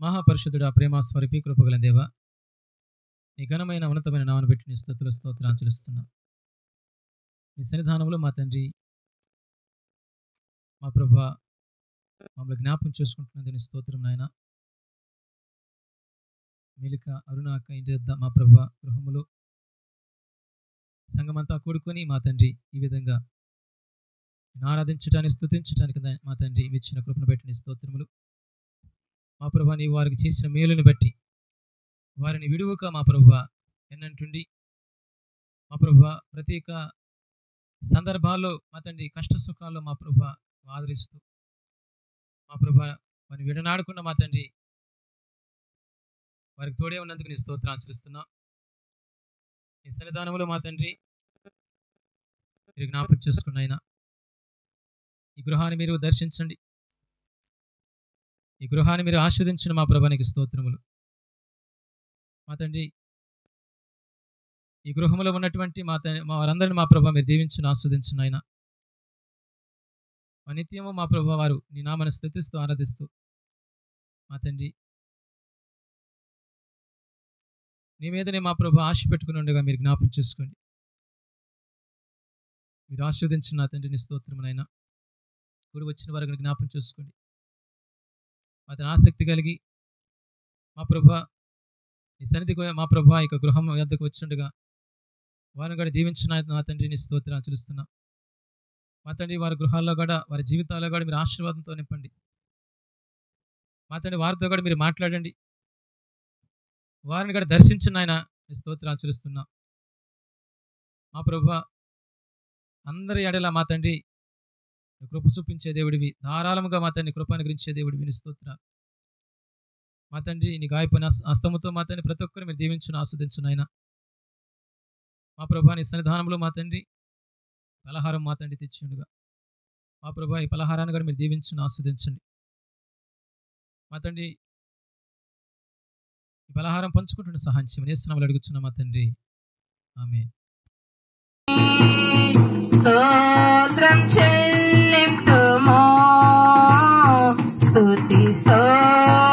మహాపరిశుద్ధుడా, ప్రేమ స్వరూపి, కృపగల దేవా, నీ ఘనమైన ఉన్నతమైన నామమును బట్టి నీ స్తోత్రాలు చెల్లిస్తున్నాం. మీ సన్నిధానంలో మా తండ్రి, మా ప్రభువా, మమ్మల్ని జ్ఞాపకం చేసుకుంటున్నది నీ స్తోత్రం నాయన. మెలిక అరుణాక ఇంటి వద్ద మా ప్రభువా గృహములో సంఘమంతా కూడుకొని మా తండ్రి ఈ విధంగా ఆరాధించడానికి, స్తుతించడానికి మా తండ్రి ఇచ్చిన కృపను బట్టి నీ స్తోత్రములు. మా ప్రభువా, నీ వారికి చేసిన మేలుని బట్టి వారిని విడువక మా ప్రభువా ఎన్నంటుండి మా ప్రభువా ప్రత్యేక సందర్భాల్లో మా తండ్రి కష్ట సుఖాల్లో మా ప్రభువా ఆదరిస్తూ మా ప్రభువా వారిని విడనాడకుండా మా తండ్రి వారికి తోడే ఉన్నందుకు నీ స్తోత్రాలు చెల్లిస్తున్నాం. ఈ సన్నిధానంలో మా తండ్రి మీరు జ్ఞాపకం చేసుకున్న ఈ గృహాన్ని మీరు దర్శించండి. ఈ గృహాన్ని మీరు ఆస్వాదించిన మా ప్రభువానికి స్తోత్రములు. మా తండ్రి ఈ గృహంలో ఉన్నటువంటి మా వారందరినీ మా ప్రభువా మీరు దీవించును, ఆస్వాదించిన ఆయన నిత్యము మా ప్రభువా వారు నీ నామాన్ని స్తుతిస్తూ ఆరాధిస్తూ మా తండ్రి నీ మీదనే మా ప్రభువా ఆశ పెట్టుకుని ఉండగా మీరు జ్ఞాపకం చేసుకోండి. మీరు ఆస్వాదించిన నా తండ్రి నీ స్తోత్రమునైనా కూడి వచ్చిన వారికి జ్ఞాపకం చేసుకోండి. అతని ఆసక్తి కలిగి మా ప్రభువా నీ సన్నిధికి మా ప్రభువా ఇక గృహం వద్దకు వచ్చిండగా వారిని కూడా దీవించిన నా తండ్రి నీ స్తోత్రాలు చెల్లిస్తున్నాం. మా తండ్రి వారి గృహాల్లో కూడా వారి జీవితాల్లో కూడా మీరు ఆశీర్వాదంతో నింపండి. మా తండ్రి వారితో కూడా మీరు మాట్లాడండి. వారిని కూడా దర్శించిన ఆయన నీ స్తోత్రాలు చెల్లిస్తున్నాం. మా ప్రభువా అందరి ఎడల మా తండ్రి కృప చూపించే దేవుడివి, ధారాళముగా మా తండ్రి కృపను గురించే దేవుడివి నీ స్తోత్రాలు. మా తండ్రి నీ గాయపడిన హస్తముతో మా తండ్రి ప్రతి ఒక్కరు మీరు దీవించును, ఆస్వాదించును ఆయన. మా ప్రభువా నీ సన్నిధానంలో మా తండ్రి పలహారం మా తండ్రి తెచ్చిండుగా మా ప్రభువా ఈ పలహారాన్ని కూడా మీరు దీవించును, ఆస్వాదించండి. మా తండ్రి ఈ పలహారం పంచుకుంటున్న సహాయం చేయమని యేసు నామములో అడుగుచున్నాం మా తండ్రి, ఆమేన్. స్తోత్రం చెల్లింతుము, స్తుతి స్తోత్రం